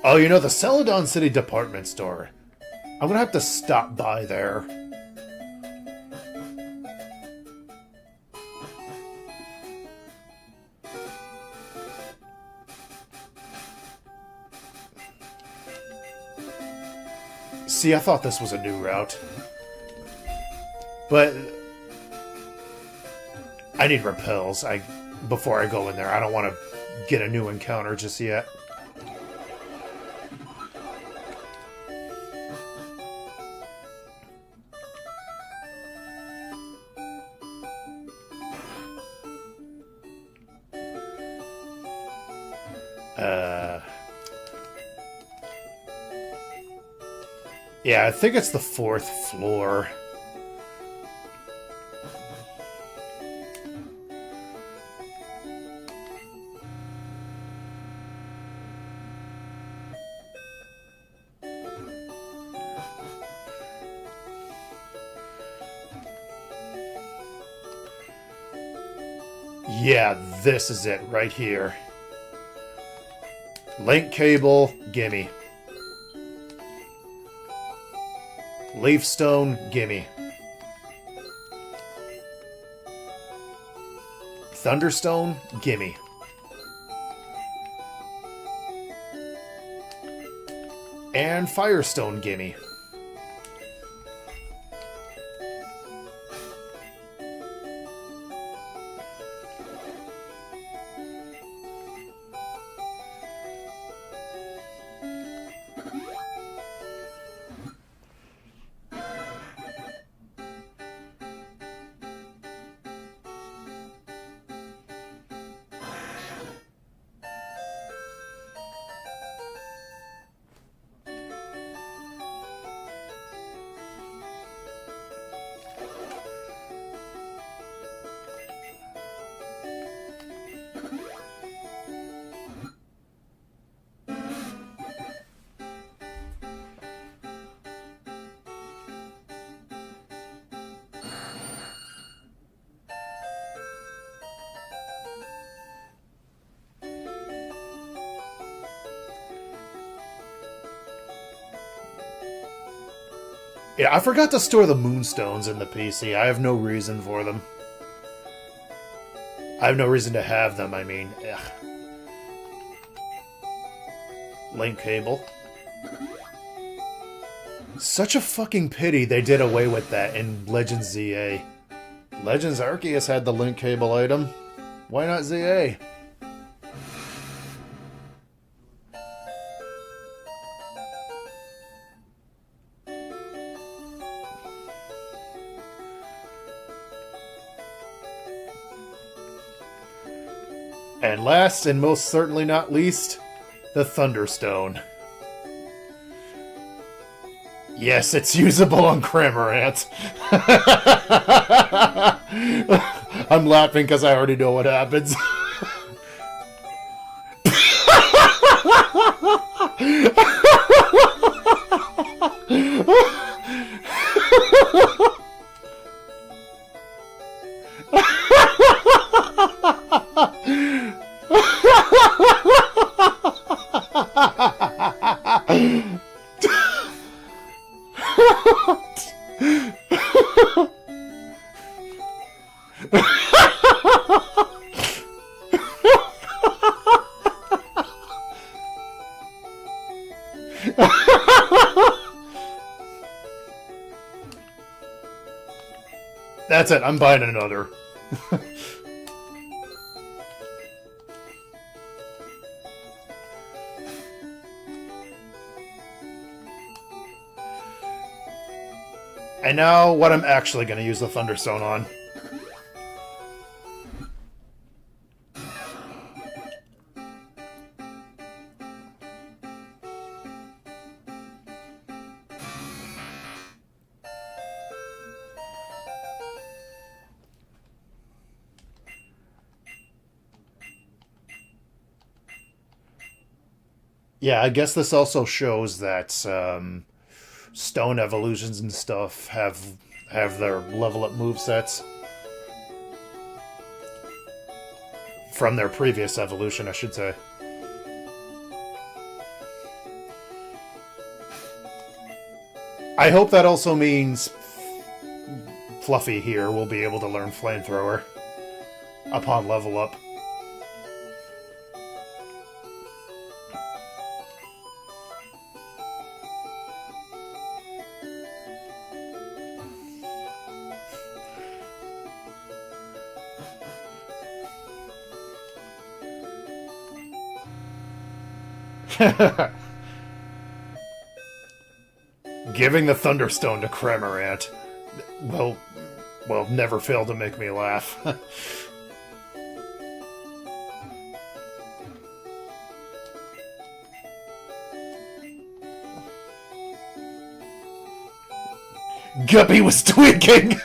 [SPEAKER 1] Oh, you know, the Celadon City department store. I'm gonna have to stop by there. See, I thought this was a new route. But I need repels before I go in there. I don't want to get a new encounter just yet. Yeah, I think it's the 4th floor. Yeah, this is it right here. Link cable, gimme. Leaf stone, gimme. Thunderstone, gimme. And Firestone, gimme. Yeah, I forgot to store the moonstones in the PC. I have no reason for them. I have no reason to have them, I mean. Ugh. Link cable. Such a fucking pity they did away with that in Legends ZA. Legends Arceus had the link cable item. Why not ZA? And last, and most certainly not least, the Thunderstone. Yes, it's usable on Cramorant. I'm laughing because I already know what happens. That's it, I'm buying another. And now, what I'm actually going to use the Thunderstone on. Yeah, I guess this also shows that stone evolutions and stuff have their level up movesets from their previous evolution, I should say. I hope that also means Fluffy here will be able to learn Flamethrower upon level up. Giving the Thunderstone to Cramorant will never fail to make me laugh. Guppy was tweaking!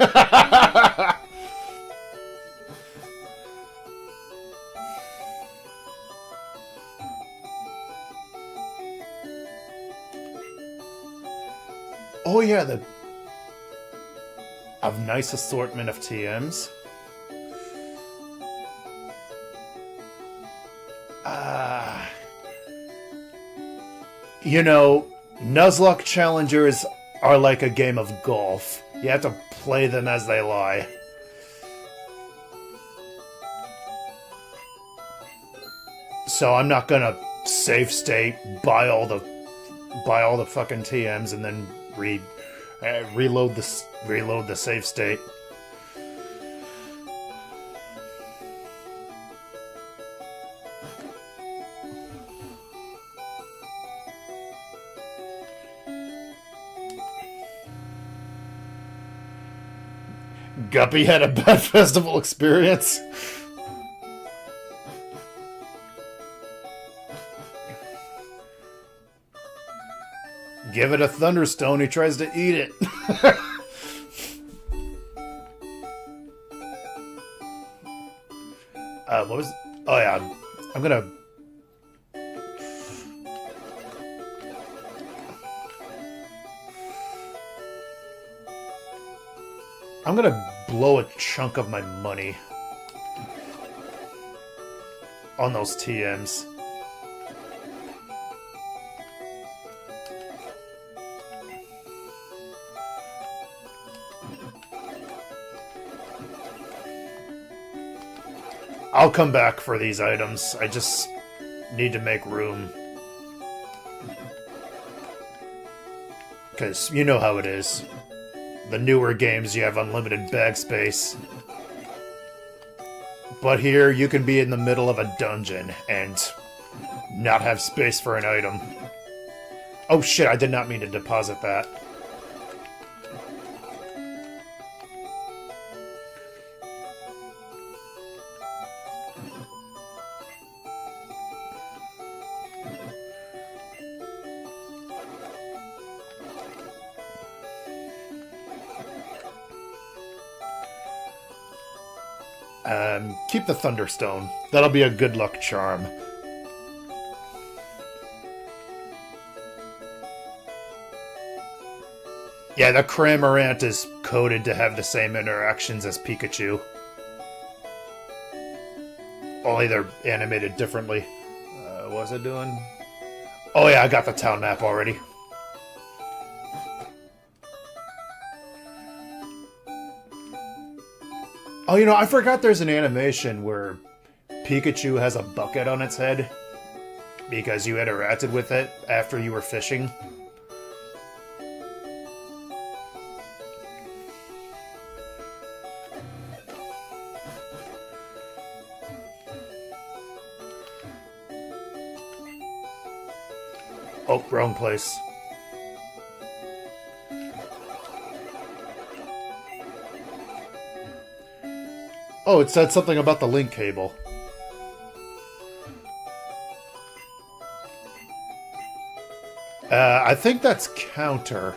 [SPEAKER 1] Oh yeah, a nice assortment of TMs. You know, Nuzlocke challengers are like a game of golf. You have to play them as they lie. So I'm not gonna save state, buy all the fucking TMs, and then reload the save state. Guppy had a bad festival experience. Give it a Thunderstone, he tries to eat it. What was... Oh yeah, I'm gonna... blow a chunk of my money on those TMs. I'll come back for these items. I just need to make room. Because you know how it is. The newer games, you have unlimited bag space. But here, you can be in the middle of a dungeon and not have space for an item. Oh shit, I did not mean to deposit that. Keep the Thunderstone. That'll be a good luck charm. Yeah, the Cramorant is coded to have the same interactions as Pikachu. Only they're animated differently. What was it doing? Oh yeah, I got the town map already. Oh, you know, I forgot there's an animation where Pikachu has a bucket on its head because you interacted with it after you were fishing. Oh, wrong place. Oh, it said something about the link cable. I think that's counter.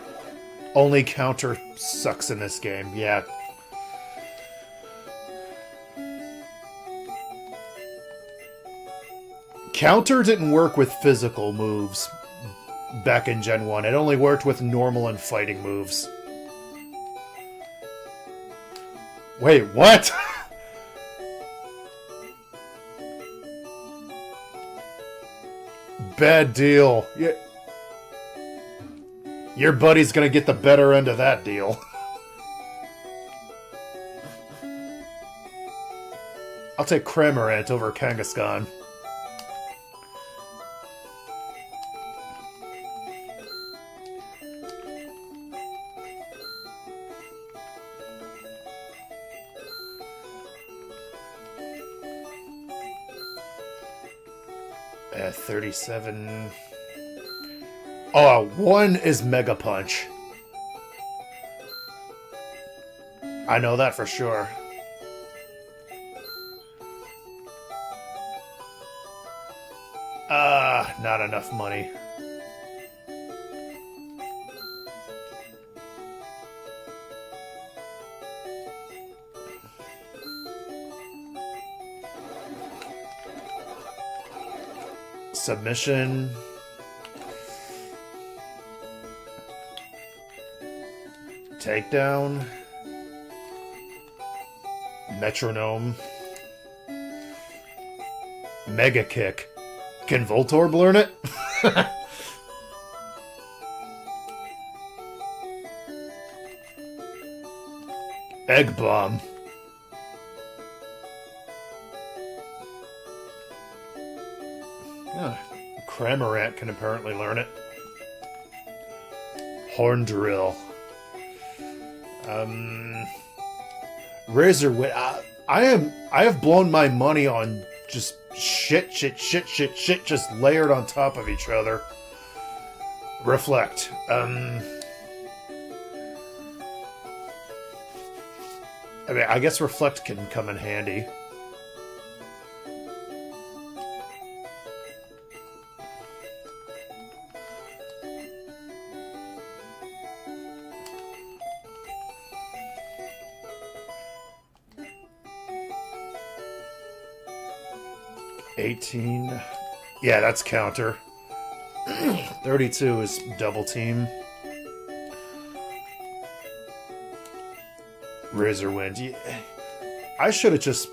[SPEAKER 1] Only counter sucks in this game, yeah. Counter didn't work with physical moves back in Gen 1. It only worked with normal and fighting moves. Wait, what? Bad deal. Your buddy's gonna get the better end of that deal. I'll take Cramorant over Kangaskhan. Yeah, 37. Oh, 1 is Mega Punch. I know that for sure. Not enough money. Submission. Takedown. Metronome. Mega Kick. Can Voltorb learn it? Egg Bomb. Cramorant can apparently learn it. Horn Drill. Razor Wit. I have blown my money on just shit just layered on top of each other. Reflect. I mean, I guess Reflect can come in handy. Yeah, that's counter. 32 is double team. Razor Wind. Yeah. I should have just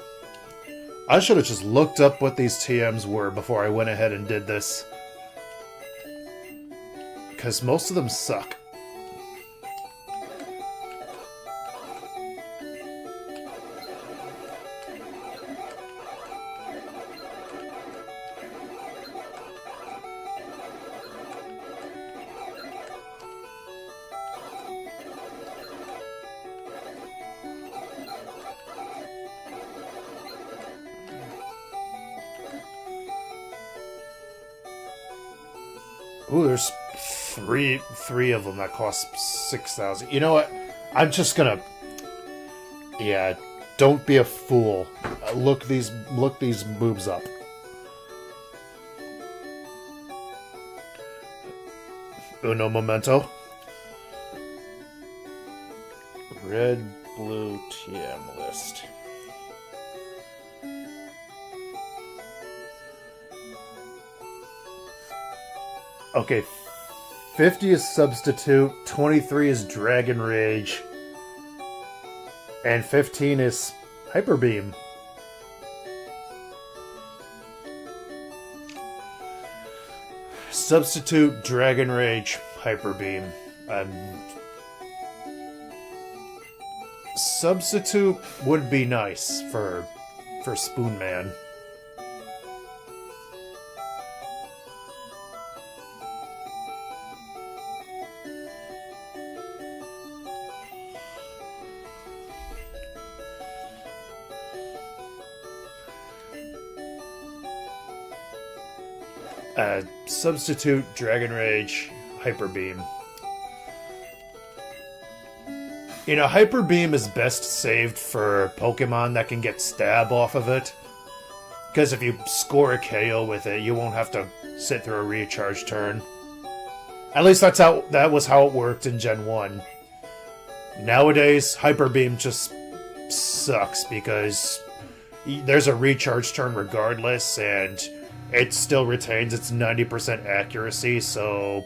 [SPEAKER 1] looked up what these TMs were before I went ahead and did this. Because most of them suck. Ooh, there's three of them that cost 6,000. You know what? I'm just gonna... Yeah, don't be a fool. Look these boobs up. Uno momento. Red, blue, TM list. Okay, 50 is Substitute, 23 is Dragon Rage, and 15 is Hyper Beam. Substitute, Dragon Rage, Hyper Beam. Substitute would be nice for Spoon Man. Substitute, Dragon Rage, Hyper Beam. You know, Hyper Beam is best saved for Pokemon that can get stab off of it. Because if you score a KO with it, you won't have to sit through a recharge turn. At least that was how it worked in Gen 1. Nowadays, Hyper Beam just sucks because there's a recharge turn regardless, and it still retains its 90% accuracy, so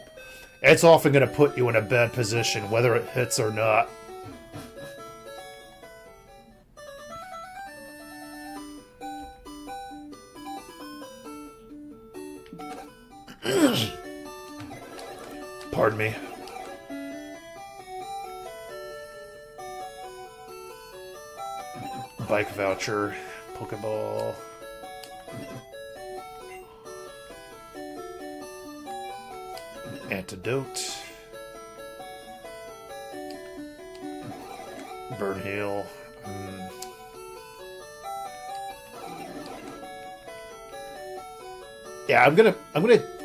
[SPEAKER 1] it's often going to put you in a bad position, whether it hits or not. Pardon me. Bike voucher, Pokeball. Antidote. Burn Heal. Yeah, I'm gonna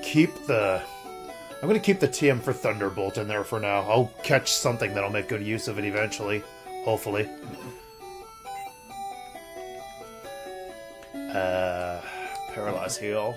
[SPEAKER 1] keep the TM for Thunderbolt in there for now. I'll catch something that'll make good use of it eventually, hopefully. Paralyze heal.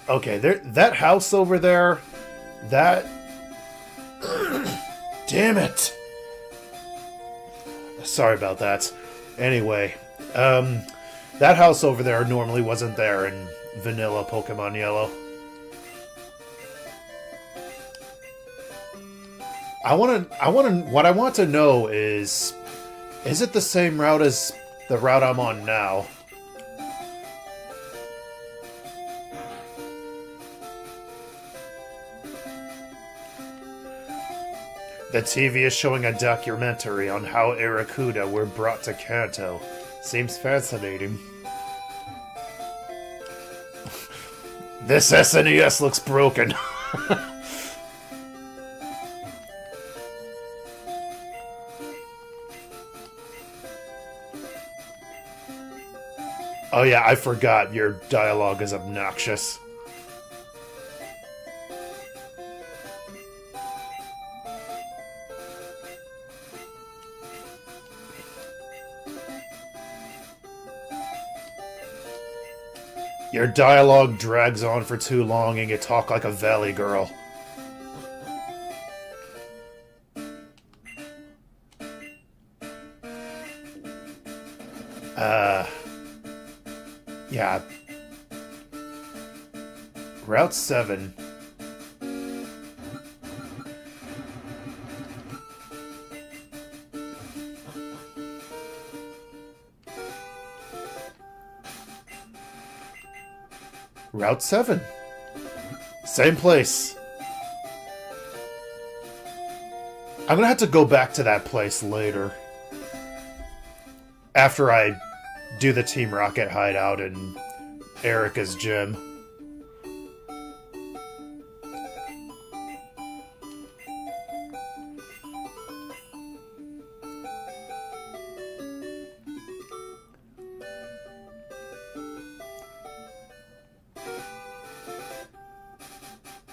[SPEAKER 1] Okay, that house over there, that... Damn it! Sorry about that. Anyway, that house over there normally wasn't there in vanilla Pokemon Yellow. What I want to know is it the same route as the route I'm on now? The TV is showing a documentary on how Arrokuda were brought to Kanto. Seems fascinating. This SNES looks broken. Oh yeah, I forgot your dialogue is obnoxious. Your dialogue drags on for too long and you talk like a valley girl. Yeah. Route 7. Route 7. Same place. I'm gonna have to go back to that place later. After I do the Team Rocket hideout in Erica's gym.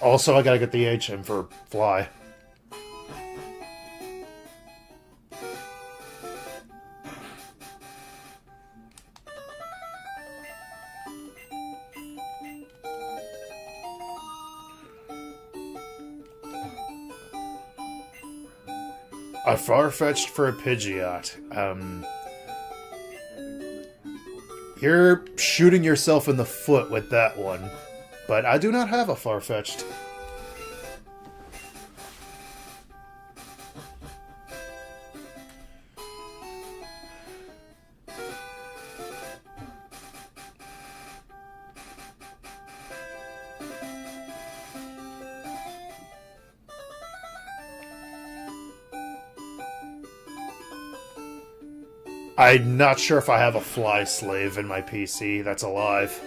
[SPEAKER 1] Also, I gotta get the HM for Fly. A Farfetch'd for a Pidgeot. You're shooting yourself in the foot with that one. But I do not have a Farfetch'd. I'm not sure if I have a Fly Slave in my PC that's alive.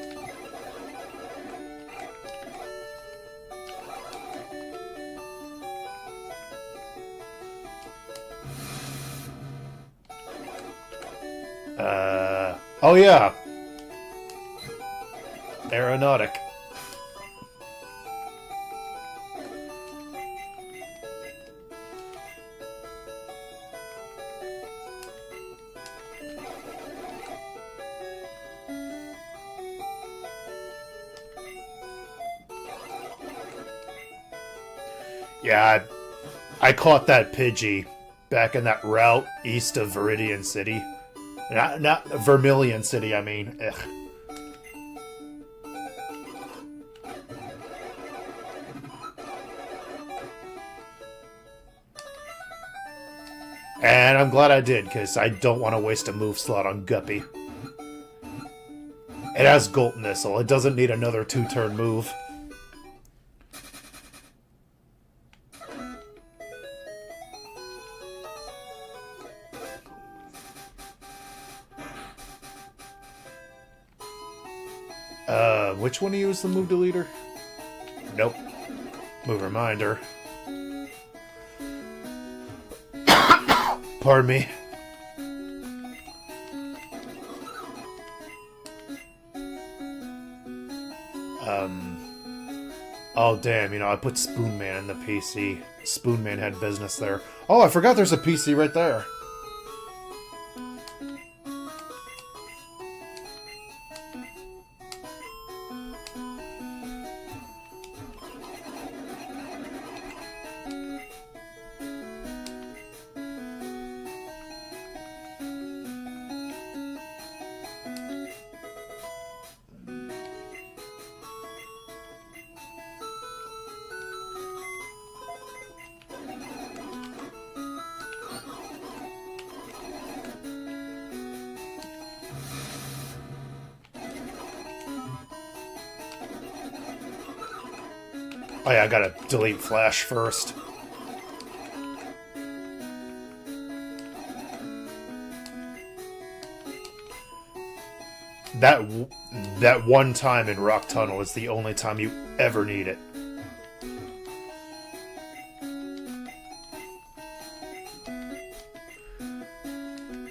[SPEAKER 1] Oh yeah! Aeronautic. Yeah, I caught that Pidgey back in that route east of Viridian City. Not Vermilion City, I mean. Ugh. And I'm glad I did, because I don't want to waste a move slot on Guppy. It has Gold Missile. It doesn't need another 2-turn move. Which one to use the move deleter? Nope. Move reminder. Pardon me. Oh, damn, you know, I put Spoon Man in the PC. Spoon Man had business there. Oh, I forgot there's a PC right there. Oh yeah, I gotta delete Flash first. That one time in Rock Tunnel is the only time you ever need it.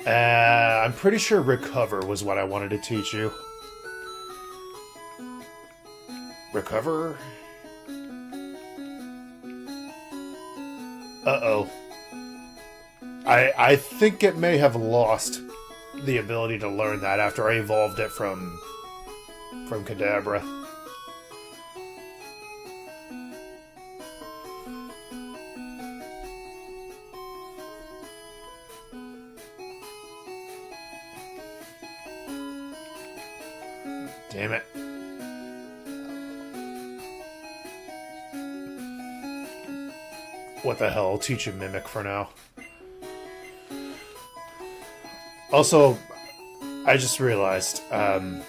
[SPEAKER 1] I'm pretty sure Recover was what I wanted to teach you. Recover? Uh-oh. I think it may have lost the ability to learn that after I evolved it from Kadabra. Damn it. What the hell? I'll teach you Mimic for now. Also, I just realized, yeah,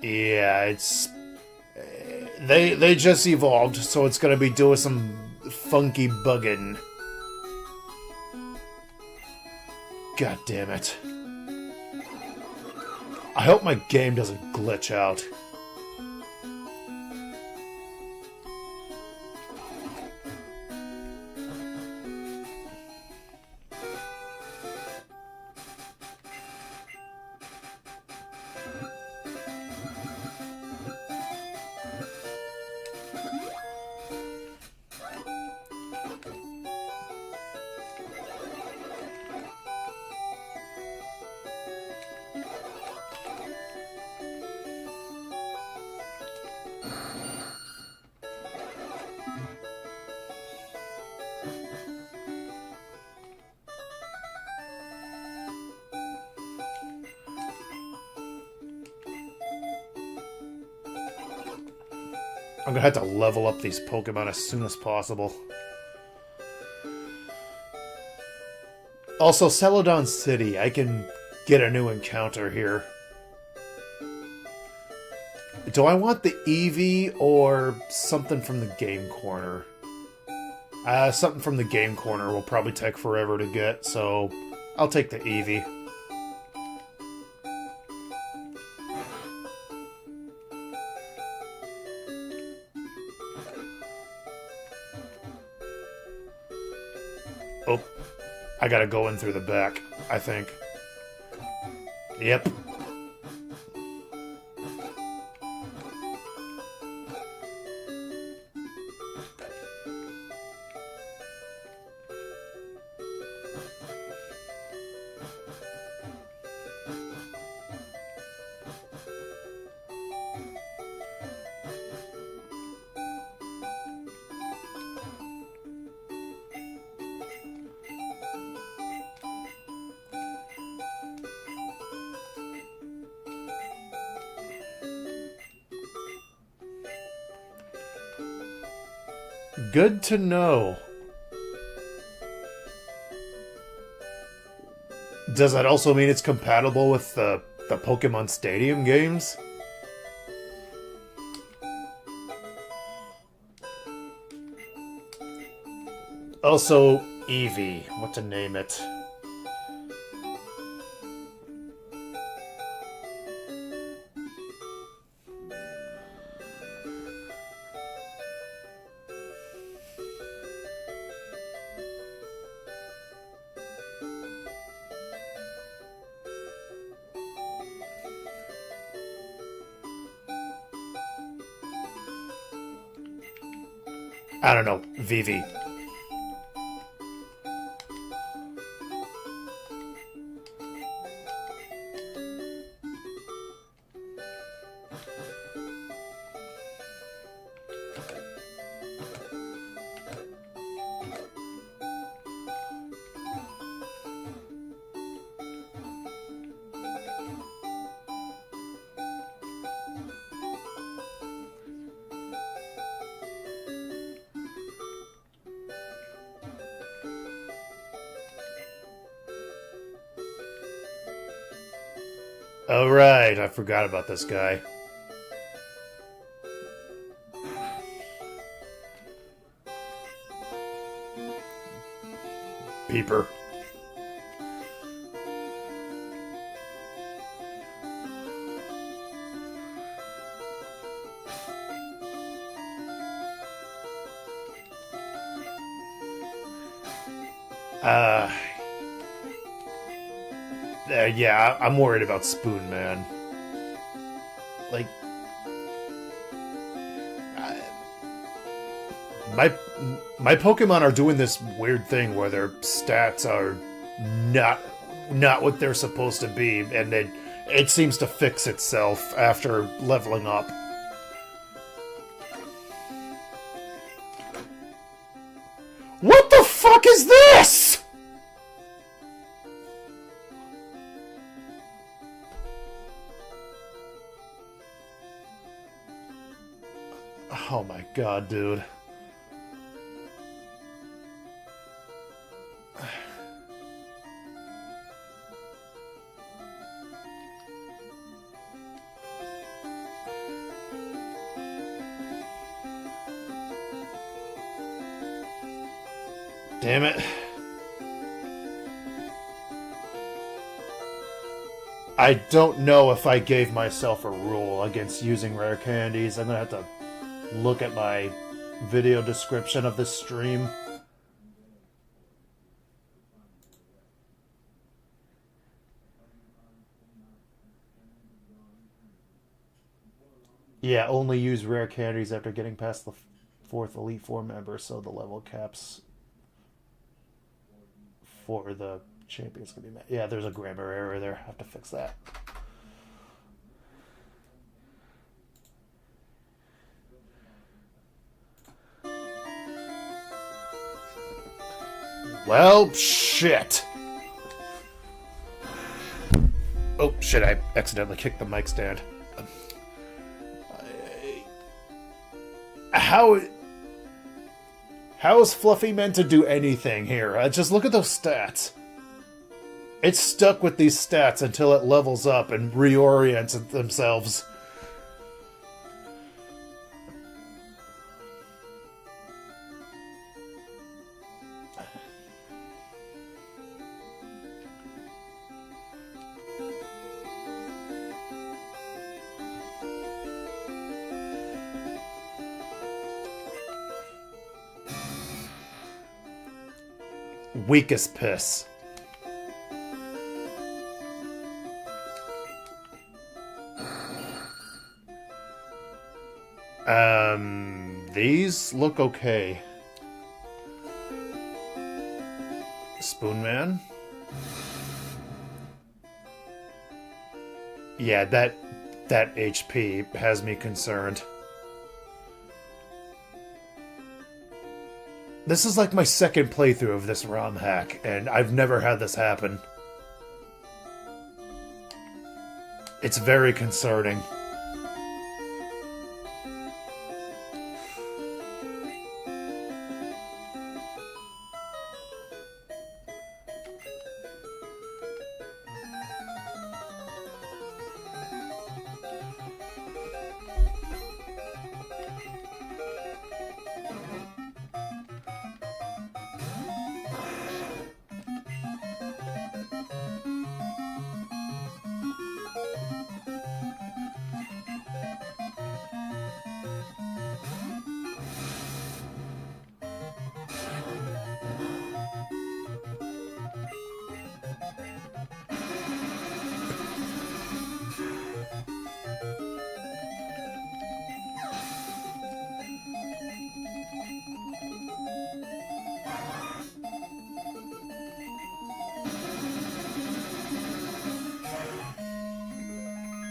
[SPEAKER 1] it's... They just evolved, so it's gonna be doing some funky bugging. God damn it. I hope my game doesn't glitch out. I'm gonna have to level up these Pokemon as soon as possible. Also, Celadon City, I can get a new encounter here. Do I want the Eevee or something from the Game Corner? Something from the Game Corner will probably take forever to get, so I'll take the Eevee. Oh, I gotta go in through the back, I think. Yep. Good to know. Does that also mean it's compatible with the Pokemon Stadium games? Also, Eevee. What to name it? I don't know, Vivi. Oh, right, I forgot about this guy. Peeper. Yeah, I'm worried about Spoon Man. Like, my Pokemon are doing this weird thing where their stats are not what they're supposed to be, and it seems to fix itself after leveling up. What the fuck is this?! Oh my god, dude. Damn it. I don't know if I gave myself a rule against using rare candies. I'm gonna have to look at my video description of this stream. Yeah, only use rare candies after getting past the 4th Elite Four member, so the level caps for the champions can be met. Yeah, there's a grammar error there. I have to fix that. Well, shit. Oh, shit, I accidentally kicked the mic stand. How is Fluffy meant to do anything here? Just look at those stats. It's stuck with these stats until it levels up and reorients themselves. Weak as piss. These look okay. Spoon Man? Yeah, that HP has me concerned. This is like my second playthrough of this ROM hack, and I've never had this happen. It's very concerning.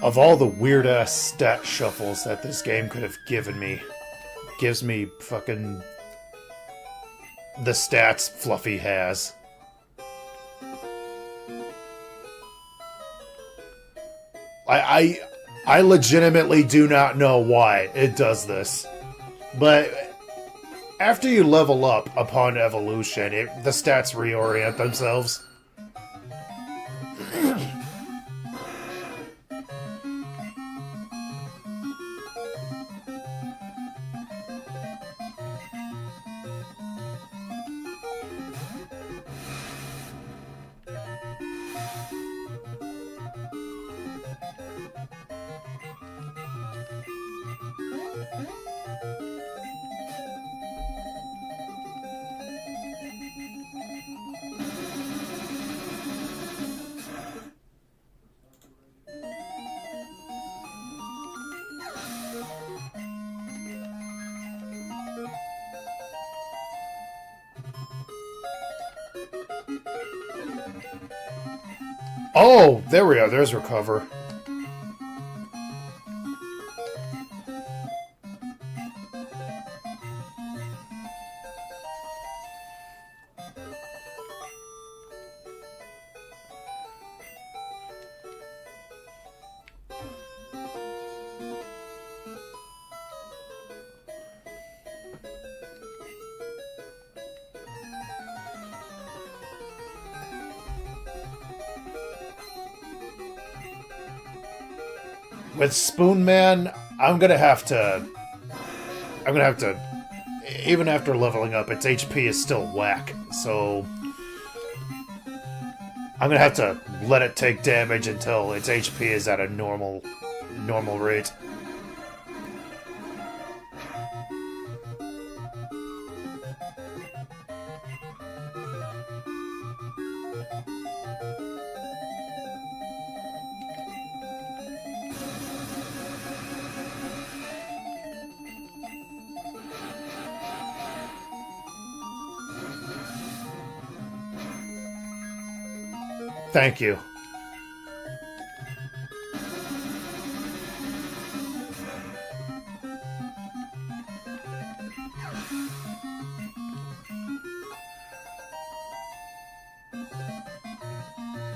[SPEAKER 1] Of all the weird-ass stat shuffles that this game could have given me, gives me fucking the stats Fluffy has. I legitimately do not know why it does this. But after you level up upon evolution, the stats reorient themselves. Oh, there we are. There's recover. With Spoon Man, I'm gonna have to, even after leveling up, its HP is still whack, so I'm gonna have to let it take damage until its HP is at a normal rate. Thank you.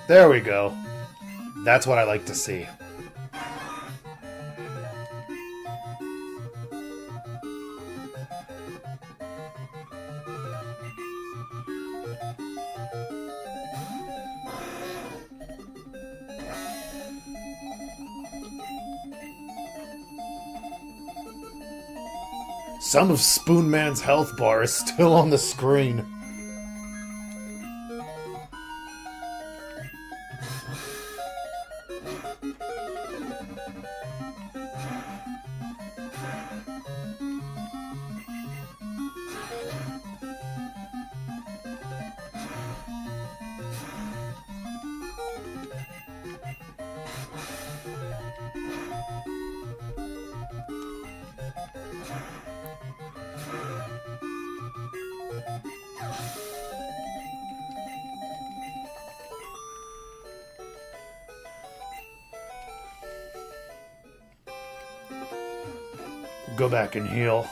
[SPEAKER 1] There we go. That's what I like to see. Some of Spoon Man's health bar is still on the screen. Go back and heal.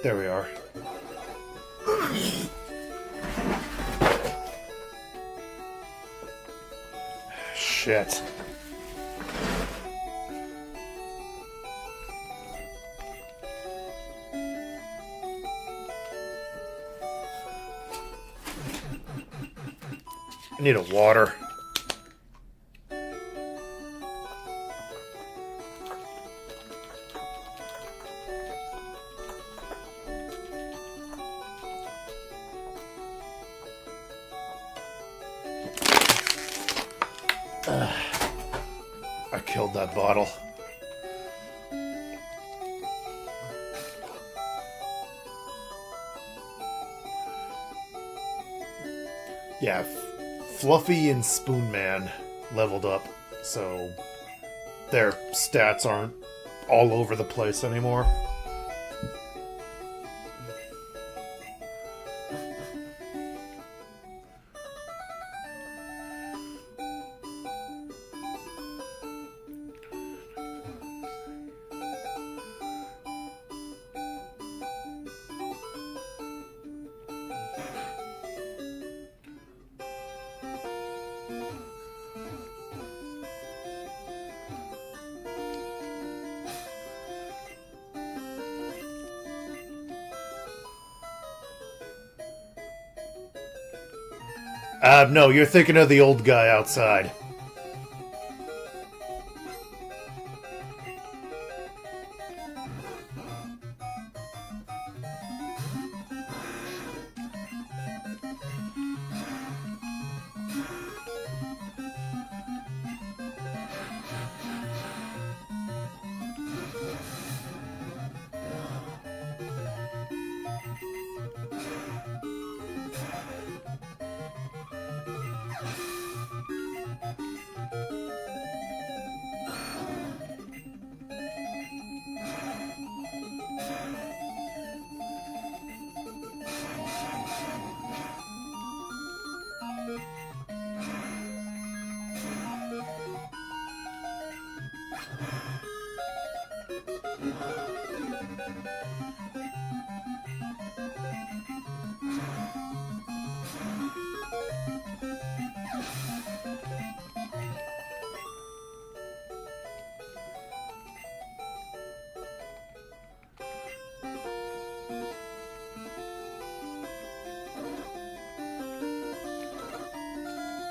[SPEAKER 1] There we are. Shit. I need a water. I killed that bottle. Yeah, Fluffy and Spoon Man leveled up, so their stats aren't all over the place anymore. No, you're thinking of the old guy outside.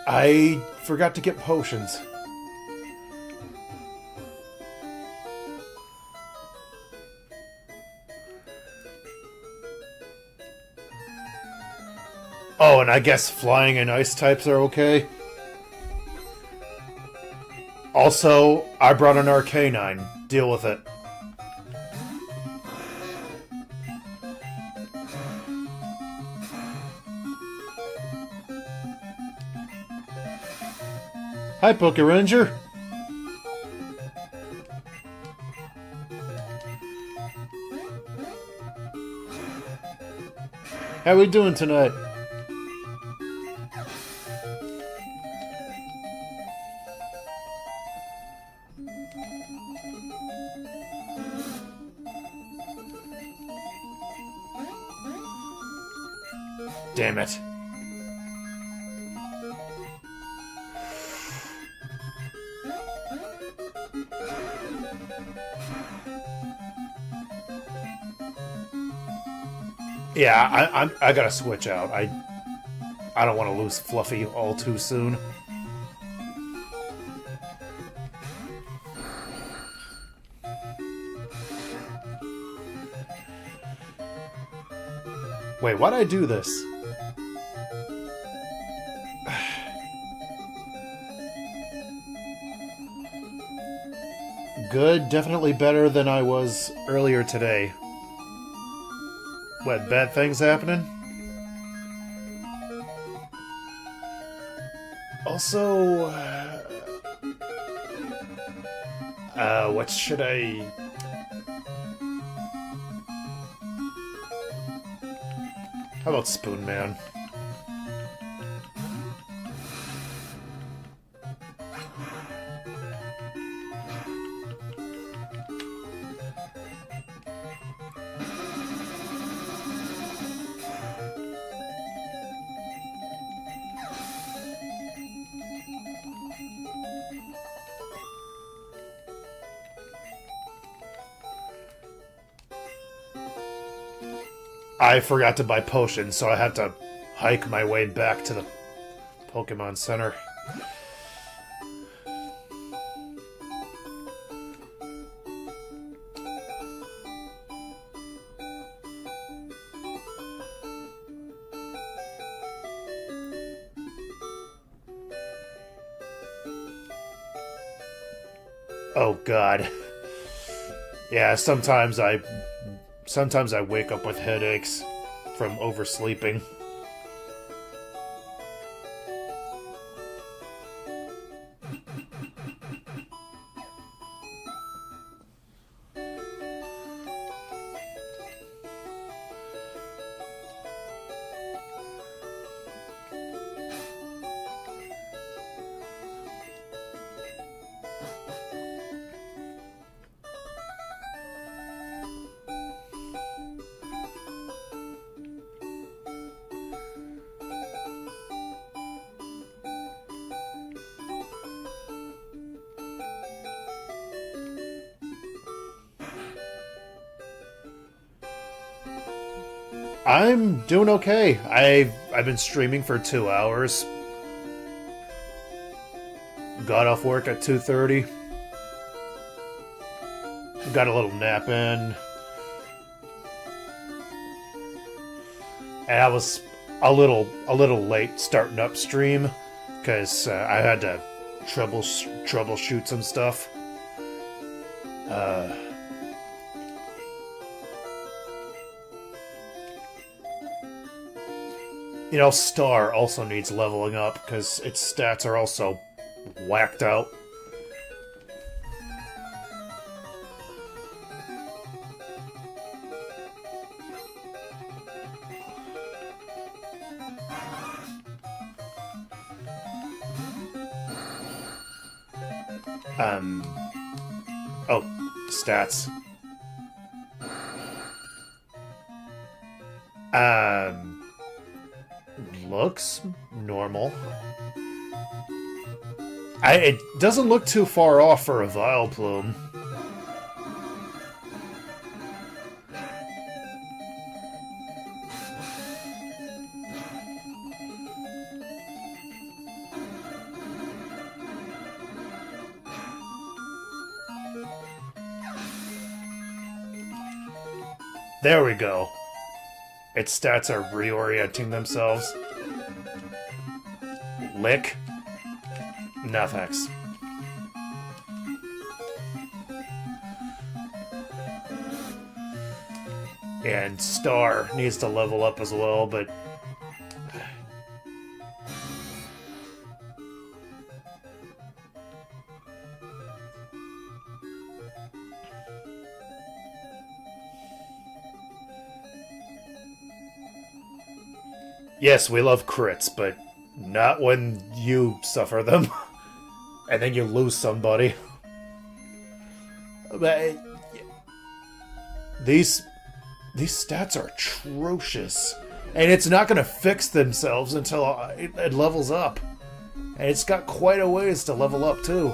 [SPEAKER 1] I forgot to get potions. Oh, and I guess flying and ice types are okay. Also, I brought an Arcanine. Deal with it. Hi, Poke Ranger. How we doing tonight? Damn it. Yeah, I gotta switch out. I don't want to lose Fluffy all too soon. Wait, why'd I do this? Good, definitely better than I was earlier today. What, bad things happening? Also, what should I... How about Spoon Man? I forgot to buy potions, so I had to hike my way back to the Pokemon Center. Oh God. Yeah, sometimes I wake up with headaches from oversleeping. I'm doing okay. I've been streaming for 2 hours. Got off work at 2:30. Got a little nap in. And I was a little late starting up stream because I had to troubleshoot some stuff. You know, Star also needs leveling up because its stats are also whacked out. Oh, stats. Looks normal. It doesn't look too far off for a Vileplume. There we go. Its stats are reorienting themselves. Lick. No thanks. And Star needs to level up as well, but... Yes, we love crits, but not when you suffer them. And then you lose somebody. But these stats are atrocious. And it's not going to fix themselves until it levels up. And it's got quite a ways to level up, too.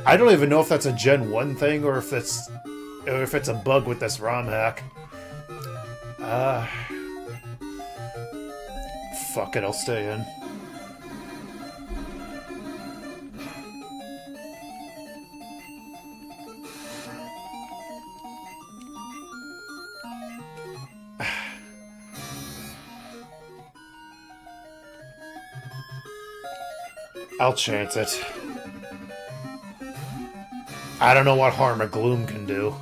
[SPEAKER 1] I don't even know if that's a Gen 1 thing or if it's a bug with this ROM hack. Fuck it, I'll stay in. I'll chance it. I don't know what harm a Gloom can do.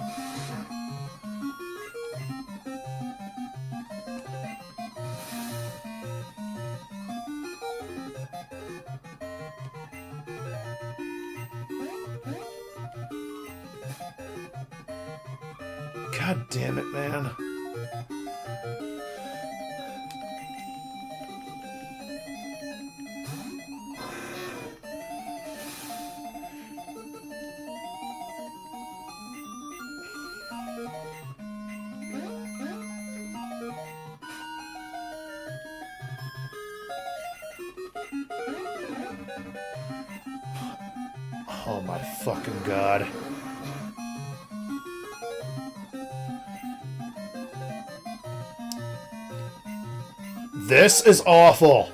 [SPEAKER 1] God damn it, man. Oh my fucking god. This is awful.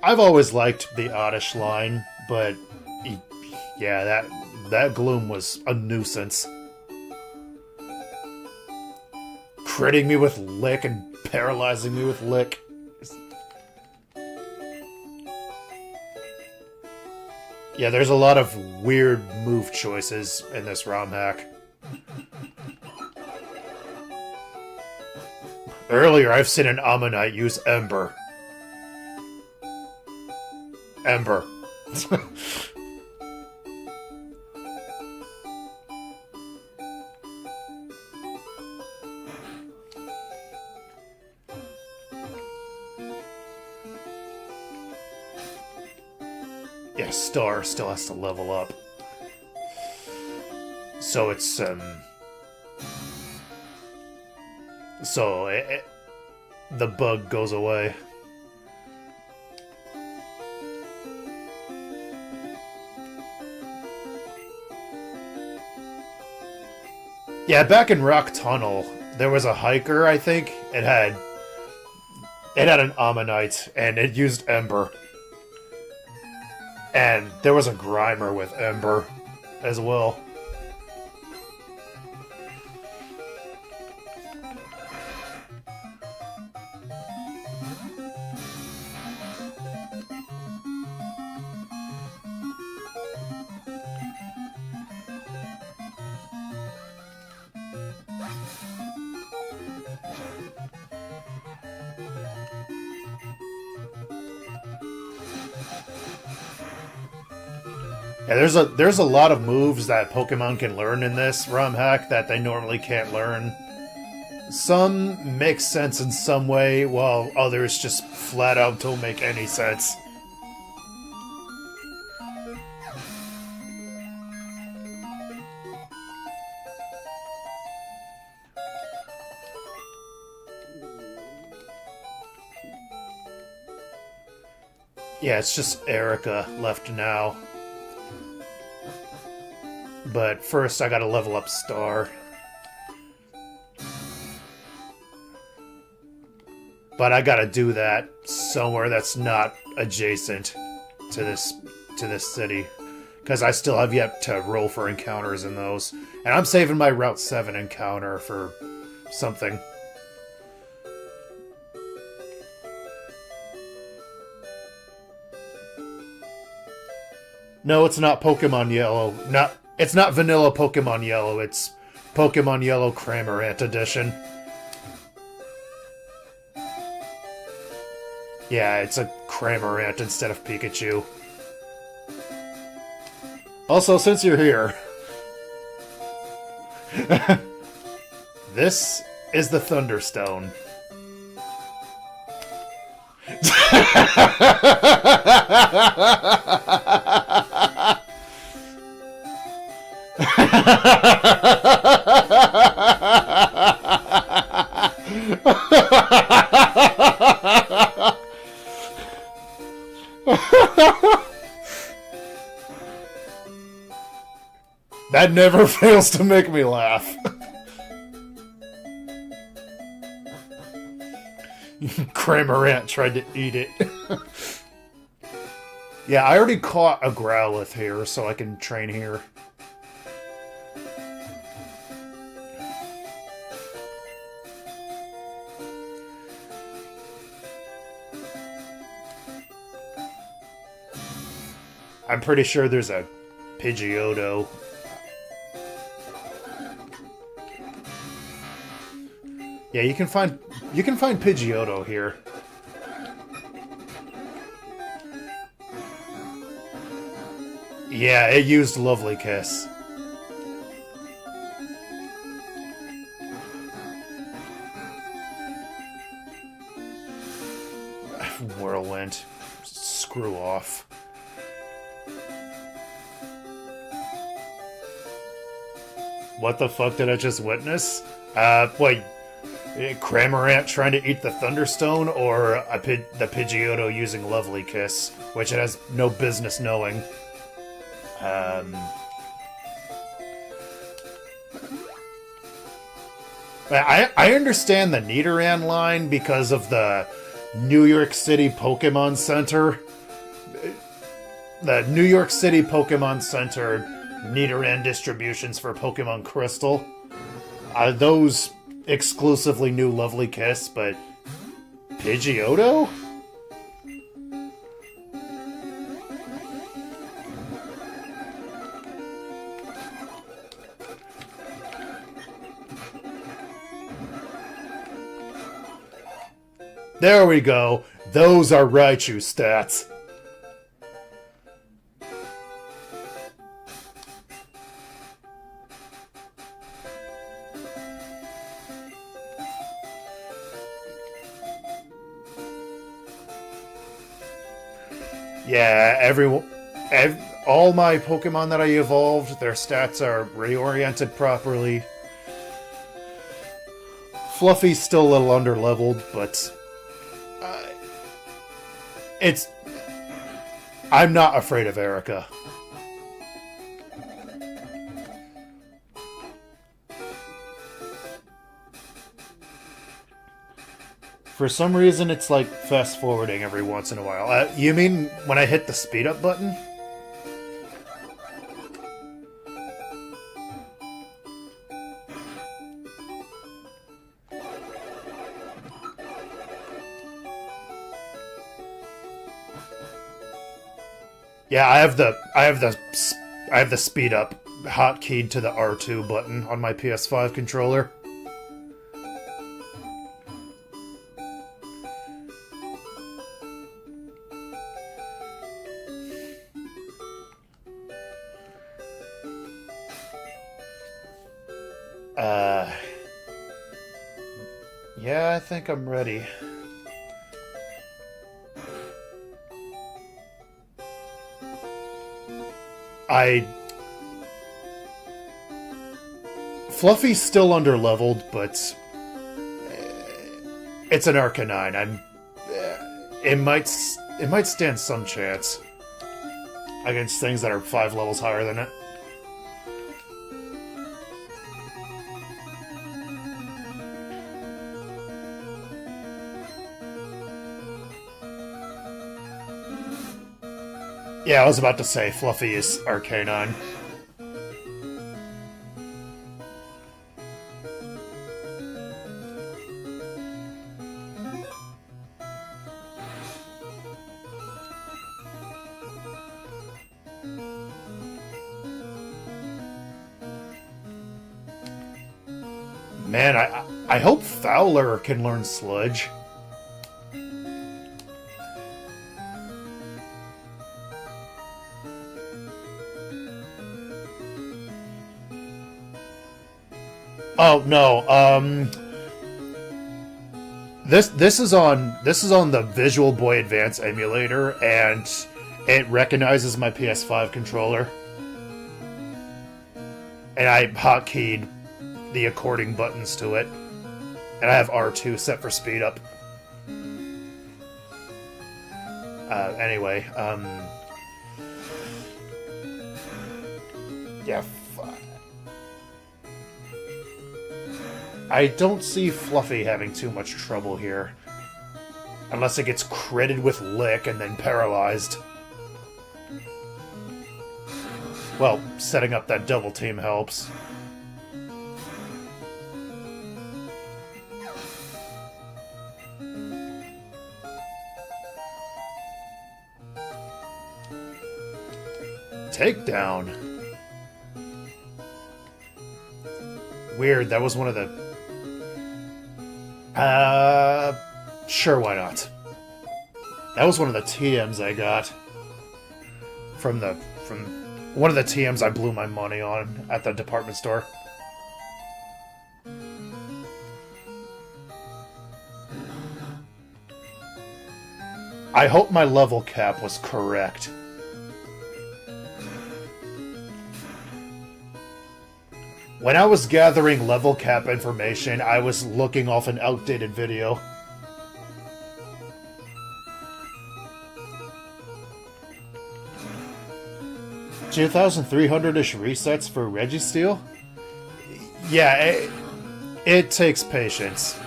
[SPEAKER 1] I've always liked the Oddish line, but yeah, that Gloom was a nuisance. critting me with Lick and paralyzing me with Lick. Yeah, there's a lot of weird move choices in this ROM hack. Earlier, I've seen an Ammonite use Ember. Ember. Yeah, Star still has to level up. So it's, the bug goes away. Yeah, back in Rock Tunnel, there was a hiker, I think. It had an Ammonite, and it used Ember. And there was a Grimer with Ember as well. Yeah, there's a lot of moves that Pokemon can learn in this ROM hack that they normally can't learn. Some make sense in some way, while others just flat out don't make any sense. Yeah, it's just Erica left now. But first, I gotta level up Star. But I gotta do that somewhere that's not adjacent to this city. Because I still have yet to roll for encounters in those. And I'm saving my Route 7 encounter for something. No, it's not Pokemon Yellow. It's not vanilla Pokemon Yellow, it's Pokemon Yellow Cramorant Edition. Yeah, it's a Cramorant instead of Pikachu. Also, since you're here... this is the Thunderstone. That never fails to make me laugh. Cramorant tried to eat it. Yeah, I already caught a Growlithe here, so I can train here. I'm pretty sure there's a Pidgeotto. Yeah, you can find Pidgeotto here. Yeah, it used Lovely Kiss. Whirlwind. Screw off. What the fuck did I just witness? Wait, Cramorant trying to eat the Thunderstone, or the Pidgeotto using Lovely Kiss, which it has no business knowing. I understand the Nidoran line because of the New York City Pokemon Center. The New York City Pokemon Center Nidoran distributions for Pokemon Crystal. Those exclusively new Lovely Kiss, but Pidgeotto? There we go. Those are Raichu stats. Yeah, all my Pokemon that I evolved, their stats are reoriented properly. Fluffy's still a little underleveled, but I'm not afraid of Erica. For some reason, it's like fast-forwarding every once in a while. You mean when I hit the speed-up button? Yeah, I have the speed-up hotkeyed to the R2 button on my PS5 controller. Yeah, I think I'm ready. Fluffy's still underleveled, but it's an Arcanine. It might stand some chance against things that are 5 levels higher than it. Yeah, I was about to say, Fluffy is Arcanine. Man, I hope Fowler can learn Sludge. Oh no, this is on the Visual Boy Advance emulator, and it recognizes my PS5 controller, and I hotkeyed the according buttons to it, and I have R2 set for speed up. Anyway, yeah. I don't see Fluffy having too much trouble here. Unless it gets critted with Lick and then paralyzed. Well, setting up that double team helps. Takedown. Weird, that was one of the... sure, why not? That was one of the TMs I got. From one of the TMs I blew my money on at the department store. I hope my level cap was correct. When I was gathering level cap information, I was looking off an outdated video. $2,300-ish resets for Registeel? Yeah, it takes patience.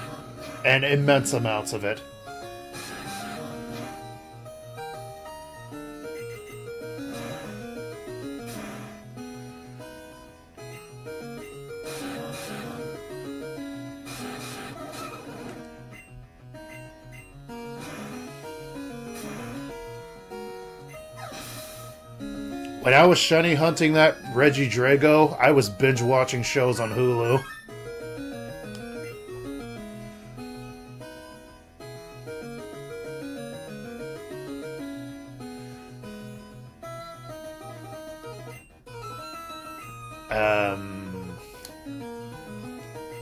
[SPEAKER 1] And immense amounts of it. When I was shiny hunting that Reggie Drago, I was binge watching shows on Hulu.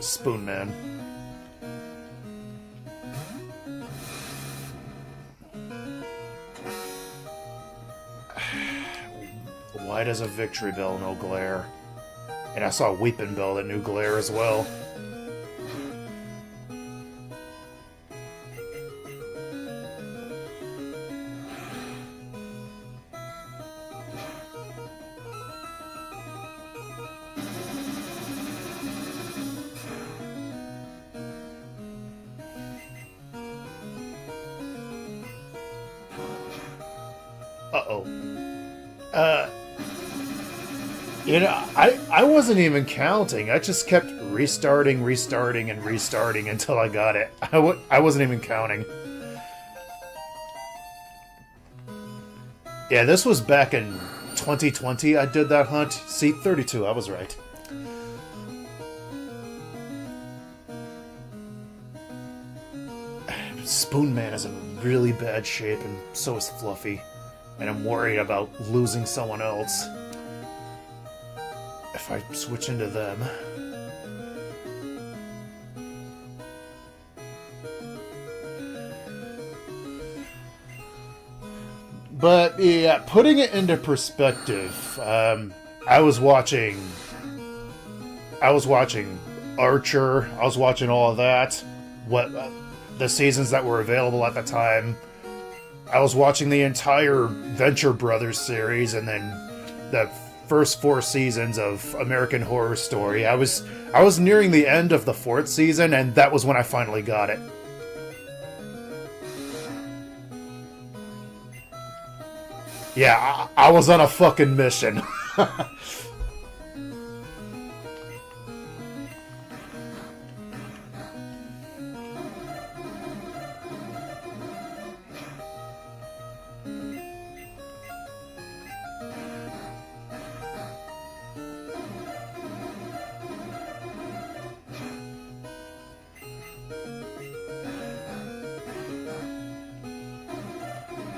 [SPEAKER 1] Spoon Man. Why does a Victory Bell no glare? And I saw a Weeping Bell that knew glare as well. Uh-oh. You know, I wasn't even counting. I just kept restarting until I got it. I wasn't even counting. Yeah, this was back in 2020 I did that hunt. See, 32, I was right. Spoon Man is in really bad shape, and so is Fluffy. And I'm worried about losing someone else if I switch into them. But yeah, putting it into perspective, I was watching Archer. I was watching all of that. The seasons that were available at the time. I was watching the entire Venture Brothers series, and then the first 4 seasons of American Horror Story. I was nearing the end of the 4th season, and that was when I finally got it. Yeah, I was on a fucking mission.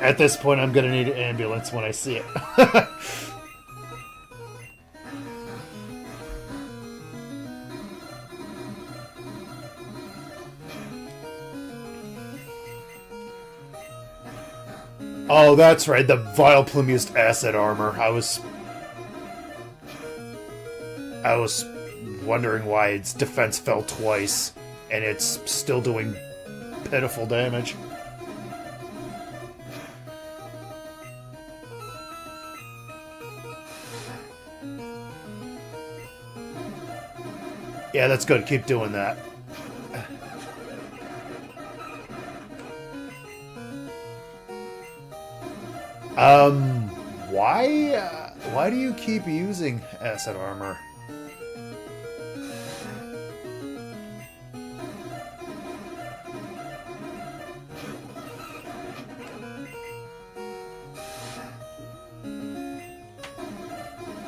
[SPEAKER 1] At this point, I'm gonna need an ambulance when I see it. Oh, that's right, the Vileplume used acid armor. I was wondering why its defense fell twice, and it's still doing pitiful damage. Yeah, that's good. Keep doing that. Why do you keep using acid armor?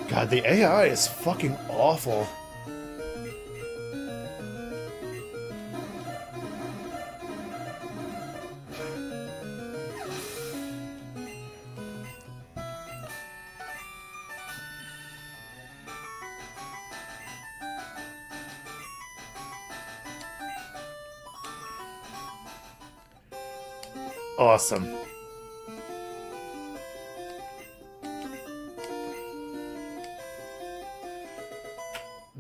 [SPEAKER 1] God, the AI is fucking awful. Awesome.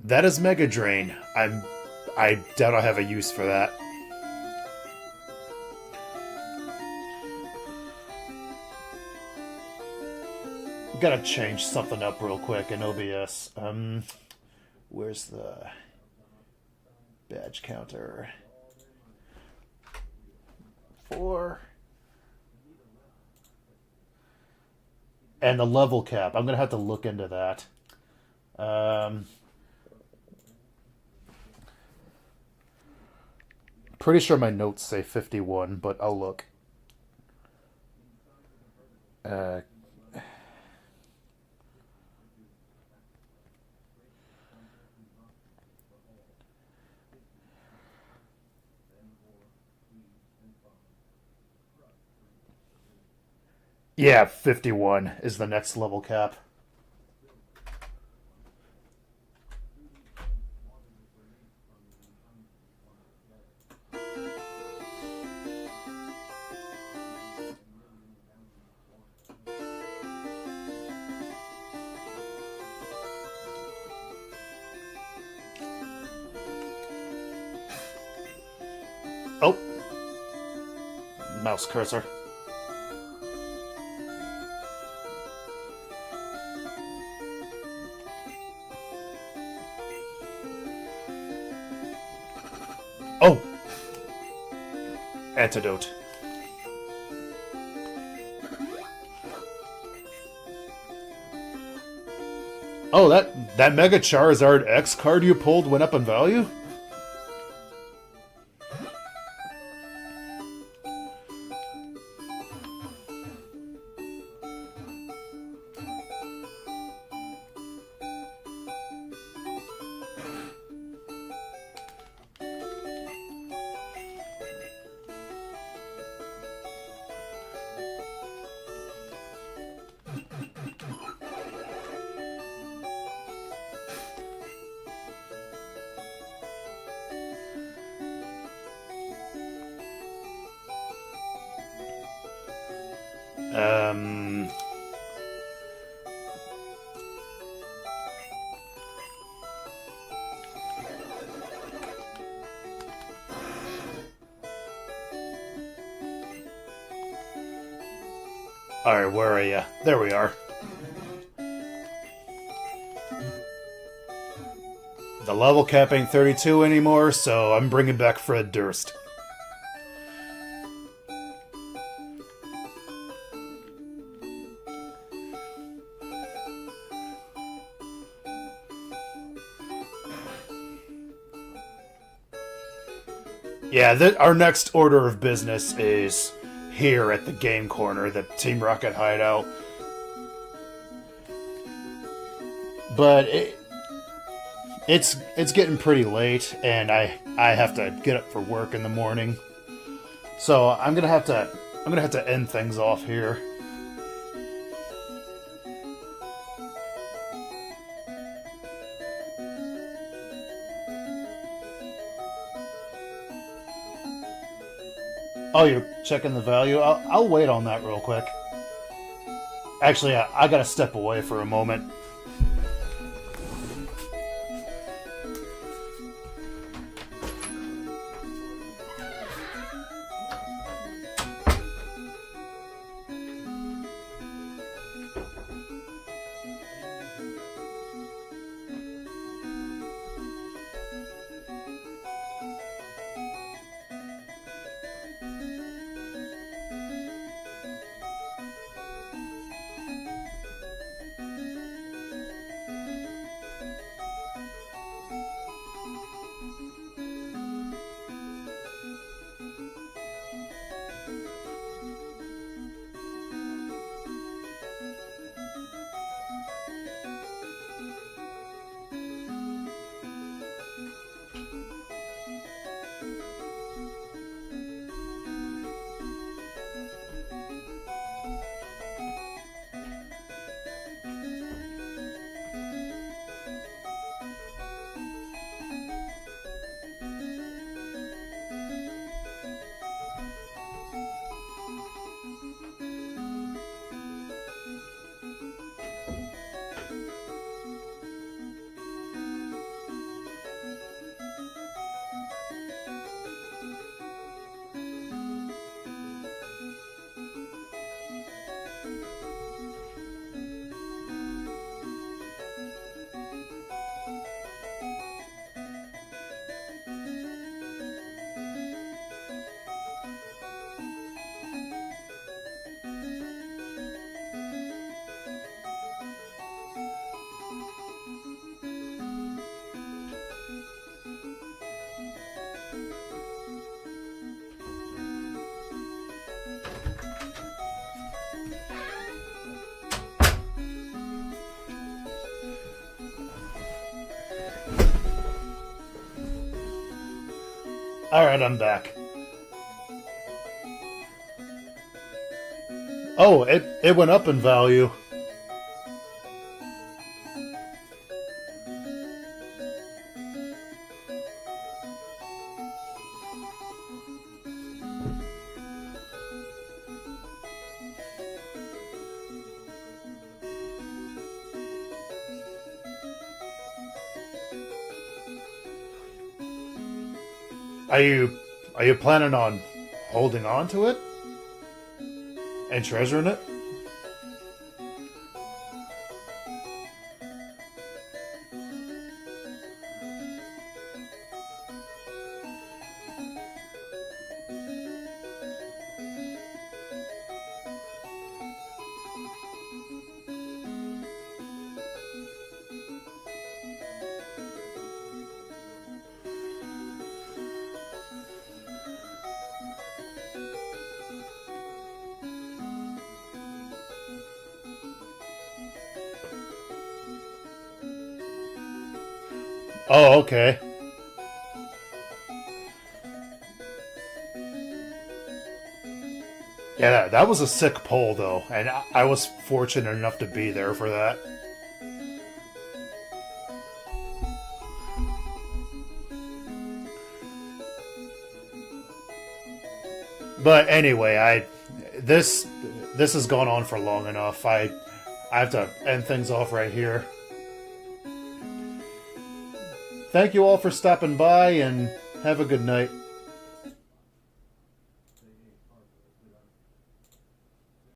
[SPEAKER 1] That is Mega Drain. I doubt I have a use for that. Gotta change something up real quick in OBS. Where's the badge counter? 4. And the level cap. I'm gonna have to look into that. Pretty sure my notes say 51, but I'll look. Yeah, 51 is the next level cap. Oh! Mouse cursor. Oh! Antidote. Oh, that Mega Charizard X card you pulled went up in value? Um... Alright, where are you? There we are. The level cap ain't 32 anymore, so I'm bringing back Fred Durst. Yeah, our next order of business is here at the game corner, the Team Rocket hideout. But it's getting pretty late, and I have to get up for work in the morning. So I'm gonna have to end things off here. Oh, you're checking the value? I'll wait on that real quick. Actually, I gotta step away for a moment. Alright, I'm back. Oh, it went up in value. Are you planning on holding on to it? And treasuring it? Oh, okay. Yeah, that was a sick poll, though, and I was fortunate enough to be there for that. But anyway, this has gone on for long enough. I have to end things off right here. Thank you all for stopping by, and have a good night.